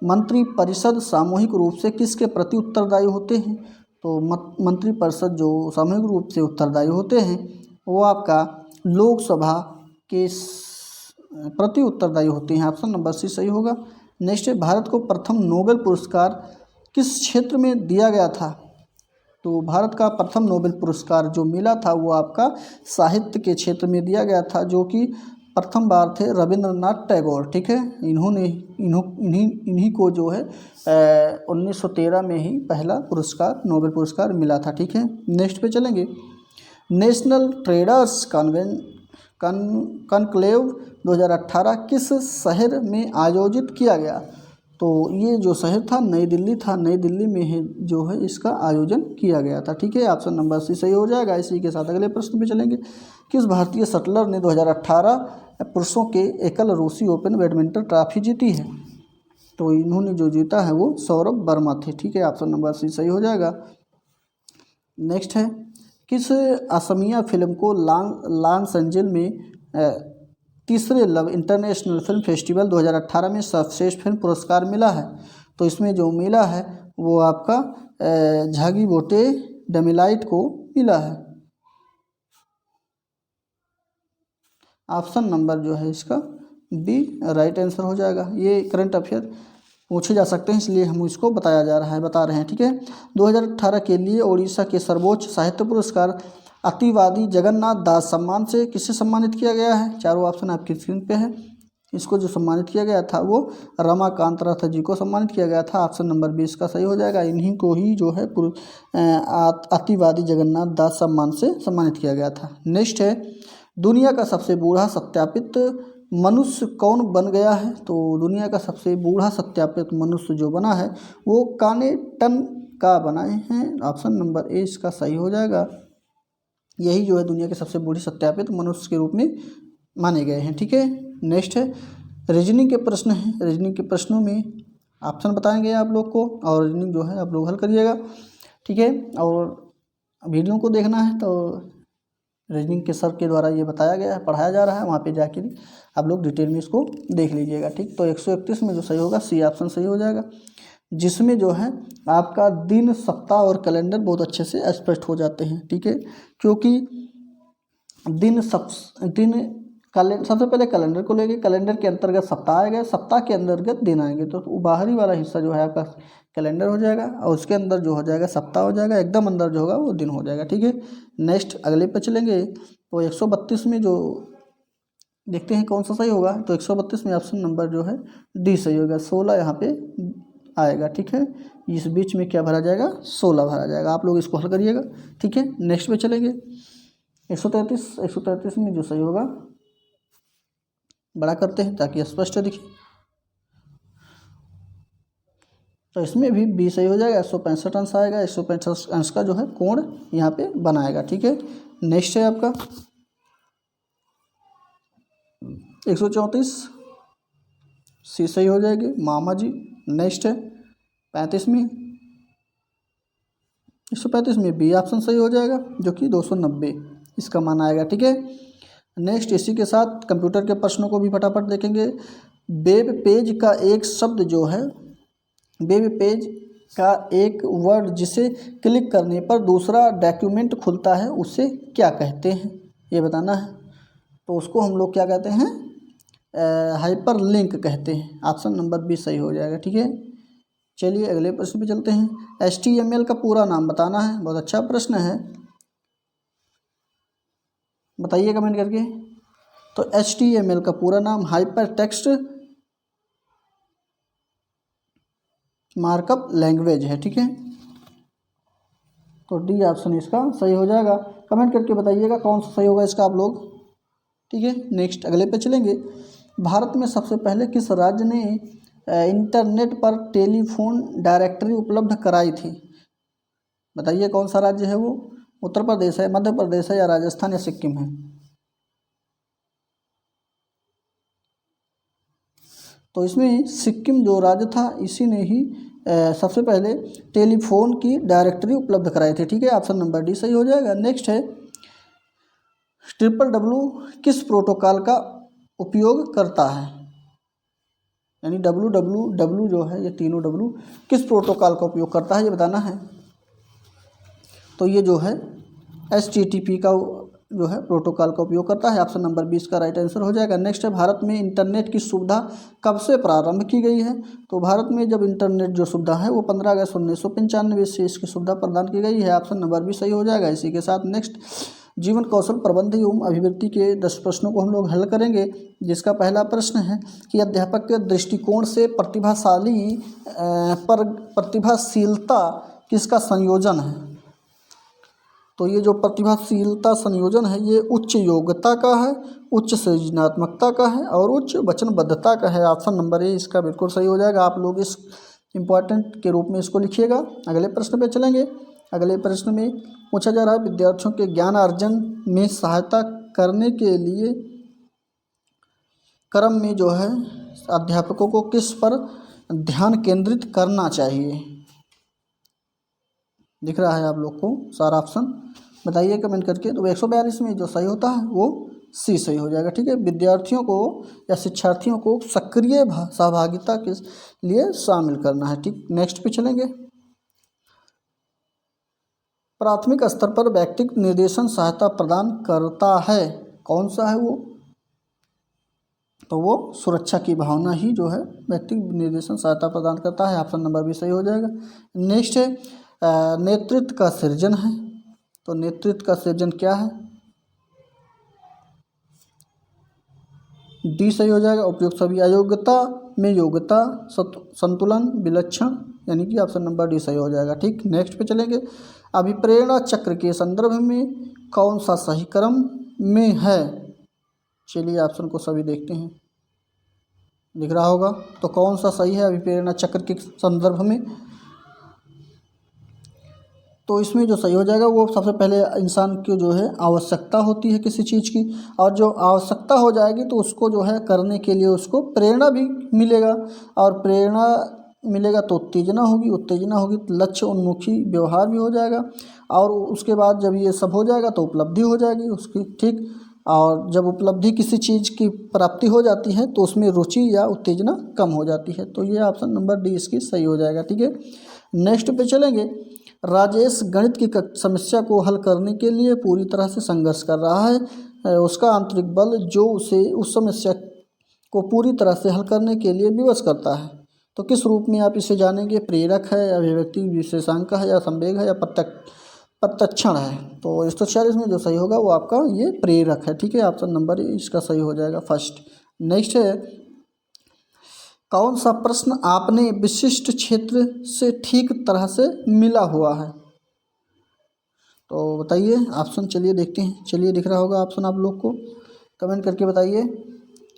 मंत्रिपरिषद सामूहिक रूप से किसके प्रति उत्तरदायी होते हैं? तो मंत्रिपरिषद जो सामूहिक रूप से उत्तरदायी होते हैं वो आपका लोकसभा के प्रति उत्तरदायी होते हैं। ऑप्शन नंबर सी सही होगा। नेक्स्ट है। भारत को प्रथम नोबेल पुरस्कार किस क्षेत्र में दिया गया था? तो भारत का प्रथम नोबेल पुरस्कार जो मिला था वो आपका साहित्य के क्षेत्र में दिया गया था, जो कि प्रथम बार थे रविंद्रनाथ टैगोर। ठीक है, इन्हीं को जो है 1913 में ही पहला पुरस्कार नोबेल पुरस्कार मिला था। ठीक है, नेक्स्ट पे चलेंगे। नेशनल ट्रेडर्स कॉन्क्लेव 2018 किस शहर में आयोजित किया गया? तो ये जो शहर था नई दिल्ली था, नई दिल्ली में है जो है इसका आयोजन किया गया था। ठीक है, ऑप्शन नंबर सी सही हो जाएगा। इसी के साथ अगले प्रश्न पे चलेंगे। किस भारतीय शटलर ने 2018 पुरुषों के एकल रूसी ओपन बैडमिंटन ट्रॉफी जीती है? तो इन्होंने जो जीता है वो सौरभ वर्मा थे। ठीक है, ऑप्शन नंबर सी सही हो जाएगा। नेक्स्ट है। किस असमिया फिल्म को लॉस एंजल्स में तीसरे लव इंटरनेशनल फिल्म फेस्टिवल 2018 में सर्वश्रेष्ठ फिल्म पुरस्कार मिला है? तो इसमें जो मिला है वो आपका झागी बोटे डमेलाइट को मिला है। ऑप्शन नंबर जो है इसका बी राइट आंसर हो जाएगा। ये करंट अफेयर पूछे जा सकते हैं, इसलिए हम इसको बता रहे हैं, ठीक है। 2018 के लिए उड़ीसा के सर्वोच्च साहित्य पुरस्कार अतिवादी जगन्नाथ दास सम्मान से किसे सम्मानित किया गया है? चारों ऑप्शन आपकी स्क्रीन पे है। इसको जो सम्मानित किया गया था वो रमाकांत रथ जी को सम्मानित किया गया था। ऑप्शन नंबर 20 का सही हो जाएगा। इन्हीं को ही जो है अतिवादी जगन्नाथ दास सम्मान से सम्मानित किया गया था। नेक्स्ट है, दुनिया का सबसे बूढ़ा सत्यापित मनुष्य कौन बन गया है? तो दुनिया का सबसे बूढ़ा सत्यापित मनुष्य जो बना है वो कानेटन का बनाए हैं। ऑप्शन नंबर ए इसका सही हो जाएगा। यही जो है दुनिया के सबसे बूढ़े सत्यापित मनुष्य के रूप में माने गए हैं, ठीक है। नेक्स्ट है, रीजनिंग के प्रश्न हैं। रीजनिंग के प्रश्नों में ऑप्शन बताएंगे आप लोग को, और रीजनिंग जो है आप लोग हल करिएगा, ठीक है। और वीडियो को देखना है तो रीजनिंग के सर के द्वारा ये बताया गया है, पढ़ाया जा रहा है, वहाँ पे जाके आप लोग डिटेल में इसको देख लीजिएगा, ठीक। तो 131 में जो सही होगा सी ऑप्शन सही हो जाएगा, जिसमें जो है आपका दिन, सप्ताह और कैलेंडर बहुत अच्छे से स्पष्ट हो जाते हैं, ठीक है। क्योंकि सबसे पहले कैलेंडर को लेंगे, कैलेंडर के अंतर्गत सप्ताह आएगा, सप्ताह के अंतर्गत दिन आएंगे, तो बाहरी वाला हिस्सा जो है आपका कैलेंडर हो जाएगा और उसके अंदर जो हो जाएगा सप्ताह हो जाएगा, एकदम अंदर जो होगा वो दिन हो जाएगा, ठीक है। नेक्स्ट अगले पे चलेंगे तो 132 में जो देखते हैं कौन सा सही होगा। तो 132 में ऑप्शन नंबर जो है डी सही होगा। 16 यहाँ पे आएगा, ठीक है। इस बीच में क्या भरा जाएगा? 16 भरा जाएगा। आप लोग इसको हल करिएगा, ठीक है। नेक्स्ट पे चलेंगे 133 में जो सही होगा बड़ा करते हैं ताकि स्पष्ट दिखे। तो इसमें भी बी सही हो जाएगा। 165 अंश आएगा। 165 अंश का जो है कोण यहाँ पे बनाएगा, ठीक है। नेक्स्ट है आपका 134 सी सही हो जाएगी, मामा जी। नेक्स्ट है 35 में 135 में बी ऑप्शन सही हो जाएगा, जो कि 290 इसका मान आएगा, ठीक है। नेक्स्ट इसी के साथ कंप्यूटर के प्रश्नों को भी फटाफट देखेंगे। वेब पेज का एक शब्द जो है, वेब पेज का एक वर्ड जिसे क्लिक करने पर दूसरा डॉक्यूमेंट खुलता है उसे क्या कहते हैं? ये बताना है। तो उसको हम लोग क्या कहते हैं? हाइपर लिंक कहते हैं। ऑप्शन नंबर बी सही हो जाएगा, ठीक है। चलिए अगले प्रश्न पे चलते हैं। HTML का पूरा नाम बताना है। बहुत अच्छा प्रश्न है, बताइए कमेंट करके। तो HTML का पूरा नाम हाइपर टेक्स्ट मार्कअप लैंग्वेज है, ठीक है। तो डी ऑप्शन इसका सही हो जाएगा। कमेंट करके बताइएगा कौन सा सही होगा इसका आप लोग, ठीक है। नेक्स्ट अगले पे चलेंगे। भारत में सबसे पहले किस राज्य ने इंटरनेट पर टेलीफोन डायरेक्टरी उपलब्ध कराई थी? बताइए कौन सा राज्य है वो? उत्तर प्रदेश है, मध्य प्रदेश है, या राजस्थान, या सिक्किम है? तो इसमें सिक्किम जो राज्य था इसी ने ही सबसे पहले टेलीफोन की डायरेक्टरी उपलब्ध कराई थी, ठीक है। ऑप्शन नंबर डी सही हो जाएगा। नेक्स्ट है WWW किस प्रोटोकॉल का उपयोग करता है? यानी WWW जो है, ये तीनों W किस प्रोटोकॉल का उपयोग करता है ये बताना है। तो ये जो है HTTP का जो है प्रोटोकॉल का उपयोग करता है। ऑप्शन नंबर 20 का राइट आंसर हो जाएगा। नेक्स्ट है भारत में इंटरनेट की सुविधा कब से प्रारंभ की गई है? तो भारत में जब इंटरनेट जो सुविधा है वो 15 अगस्त 1995 से इसकी सुविधा प्रदान की गई है। ऑप्शन नंबर भी सही हो जाएगा। इसी के साथ नेक्स्ट जीवन कौशल प्रबंध एवं अभिवृद्धि के 10 प्रश्नों को हम लोग हल करेंगे, जिसका पहला प्रश्न है कि अध्यापक के दृष्टिकोण से प्रतिभाशीलता किसका संयोजन है? तो ये जो प्रतिभाशीलता संयोजन है ये उच्च योग्यता का है, उच्च सृजनात्मकता का है और उच्च वचनबद्धता का है। ऑप्शन नंबर ए इसका बिल्कुल सही हो जाएगा। आप लोग इस इम्पॉर्टेंट के रूप में इसको लिखिएगा। अगले प्रश्न पे चलेंगे। अगले प्रश्न में पूछा जा रहा है विद्यार्थियों के ज्ञान अर्जन में सहायता करने के लिए क्रम में जो है अध्यापकों को किस पर ध्यान केंद्रित करना चाहिए? दिख रहा है आप लोग को सारा ऑप्शन, बताइए कमेंट करके। तो 142 में जो सही होता है वो सी सही हो जाएगा, ठीक है। विद्यार्थियों को या शिक्षार्थियों को सक्रिय सहभागिता के लिए शामिल करना है, ठीक। नेक्स्ट पे चलेंगे। प्राथमिक स्तर पर व्यक्तिगत निर्देशन सहायता प्रदान करता है, कौन सा है वो? तो वो सुरक्षा की भावना ही जो है व्यक्तिगत निर्देशन सहायता प्रदान करता है। ऑप्शन नंबर बी सही हो जाएगा। नेक्स्ट है नेतृत्व का सृजन है, तो नेतृत्व का सृजन क्या है? डी सही हो जाएगा। उपयुक्त सभी अयोग्यता में योग्यता, संतुलन, विलक्षण, यानी कि ऑप्शन नंबर डी सही हो जाएगा। ठीक, नेक्स्ट पे चलेंगे। अभिप्रेरणा चक्र के संदर्भ में कौन सा सही क्रम में है? चलिए ऑप्शन को सभी देखते हैं, दिख रहा होगा। तो कौन सा सही है अभिप्रेरणा चक्र के संदर्भ में? तो इसमें जो सही हो जाएगा वो सबसे पहले इंसान की जो है आवश्यकता होती है किसी चीज़ की, और जो आवश्यकता हो जाएगी तो उसको जो है करने के लिए उसको प्रेरणा भी मिलेगा, और प्रेरणा मिलेगा तो उत्तेजना होगी, उत्तेजना होगी तो लक्ष्य उन्मुखी व्यवहार भी हो जाएगा, और उसके बाद जब ये सब हो जाएगा तो उपलब्धि हो जाएगी उसकी। ठीक, और जब उपलब्धि किसी चीज़ की प्राप्ति हो जाती है तो उसमें रुचि या उत्तेजना कम हो जाती है। तो ये ऑप्शन नंबर डी इसकी सही हो जाएगा। ठीक है, नेक्स्ट पे चलेंगे। राजेश गणित की समस्या को हल करने के लिए पूरी तरह से संघर्ष कर रहा है। उसका आंतरिक बल जो उसे उस समस्या को पूरी तरह से हल करने के लिए विवश करता है। तो किस रूप में आप इसे जानेंगे? प्रेरक है, अभिव्यक्ति विशेषांक है, या संवेग है, या प्रत्यक्षण है? तो 146 में जो सही होगा वो आपका ये प्रेरक है। ठीक है, ऑप्शन नंबर इसका सही हो जाएगा फर्स्ट। नेक्स्ट है कौन सा प्रश्न आपने विशिष्ट क्षेत्र से ठीक तरह से मिला हुआ है? तो बताइए ऑप्शन, चलिए देखते हैं। चलिए दिख रहा होगा ऑप्शन आप लोग को, कमेंट करके बताइए।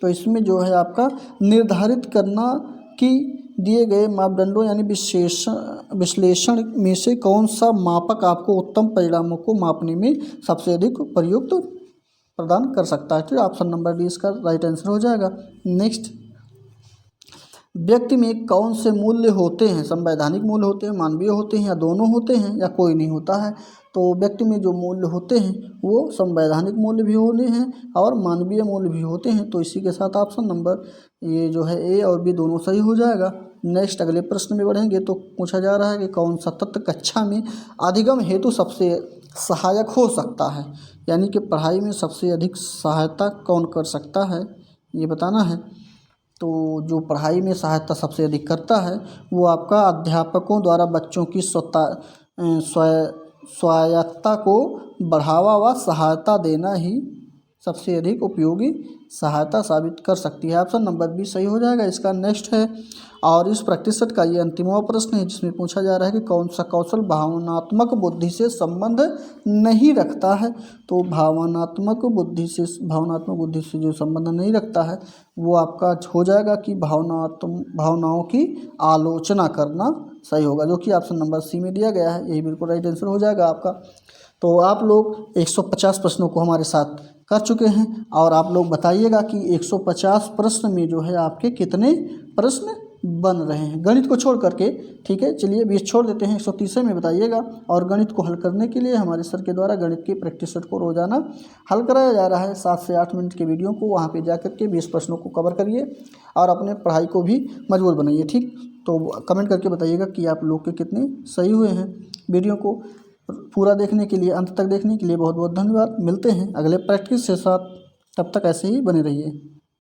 तो इसमें जो है आपका निर्धारित करना कि दिए गए मापदंडों यानी विश्लेषण में से कौन सा मापक आपको उत्तम परिणामों को मापने में सबसे अधिक प्रयुक्त प्रदान कर सकता है। तो ऑप्शन नंबर डी इसका राइट आंसर हो जाएगा। नेक्स्ट, व्यक्ति में कौन से मूल्य होते हैं? संवैधानिक मूल्य होते हैं, मानवीय होते हैं, या दोनों होते हैं, या कोई नहीं होता है? तो व्यक्ति में जो मूल्य होते हैं वो संवैधानिक मूल्य भी होते हैं और मानवीय मूल्य भी होते हैं। तो इसी के साथ ऑप्शन नंबर ये जो है ए और बी दोनों सही हो जाएगा। नेक्स्ट अगले प्रश्न में बढ़ेंगे तो पूछा जा रहा है कि कौन सा तत्व कक्षा में अधिगम हेतु सबसे सहायक हो सकता है, यानी कि पढ़ाई में सबसे अधिक सहायता कौन कर सकता है ये बताना है। तो जो पढ़ाई में सहायता सबसे अधिक करता है वो आपका अध्यापकों द्वारा बच्चों की स्वायत्तता को बढ़ावा व सहायता देना ही सबसे अधिक उपयोगी सहायता साबित कर सकती है। ऑप्शन नंबर बी सही हो जाएगा इसका। नेक्स्ट है और इस प्रैक्टिस सेट का ये अंतिमवा प्रश्न है जिसमें पूछा जा रहा है कि कौन सा कौशल भावनात्मक बुद्धि से संबंध नहीं रखता है। तो भावनात्मक बुद्धि से जो संबंध नहीं रखता है वो आपका हो जाएगा कि भावनाओं की आलोचना करना सही होगा, जो कि ऑप्शन नंबर सी में दिया गया है। यही बिल्कुल राइट आंसर हो जाएगा आपका। तो आप लोग 150 प्रश्नों को हमारे साथ कर चुके हैं और आप लोग बताइएगा कि 150 प्रश्न में जो है आपके कितने प्रश्न बन रहे हैं गणित को छोड़ करके। ठीक है, चलिए 20 छोड़ देते हैं, 130 में बताइएगा। और गणित को हल करने के लिए हमारे सर के द्वारा गणित के प्रैक्टिस सेट को रोजाना हल कराया जा रहा है 7 से 8 मिनट के वीडियो को वहाँ पे जा करके 20 प्रश्नों को कवर करिए और अपने पढ़ाई को भी मजबूत बनाइए। ठीक, तो कमेंट करके बताइएगा कि आप लोग के कितने सही हुए हैं। वीडियो को पूरा देखने के लिए, अंत तक देखने के लिए बहुत बहुत धन्यवाद। मिलते हैं अगले प्रैक्टिस के साथ, तब तक ऐसे ही बने रहिए।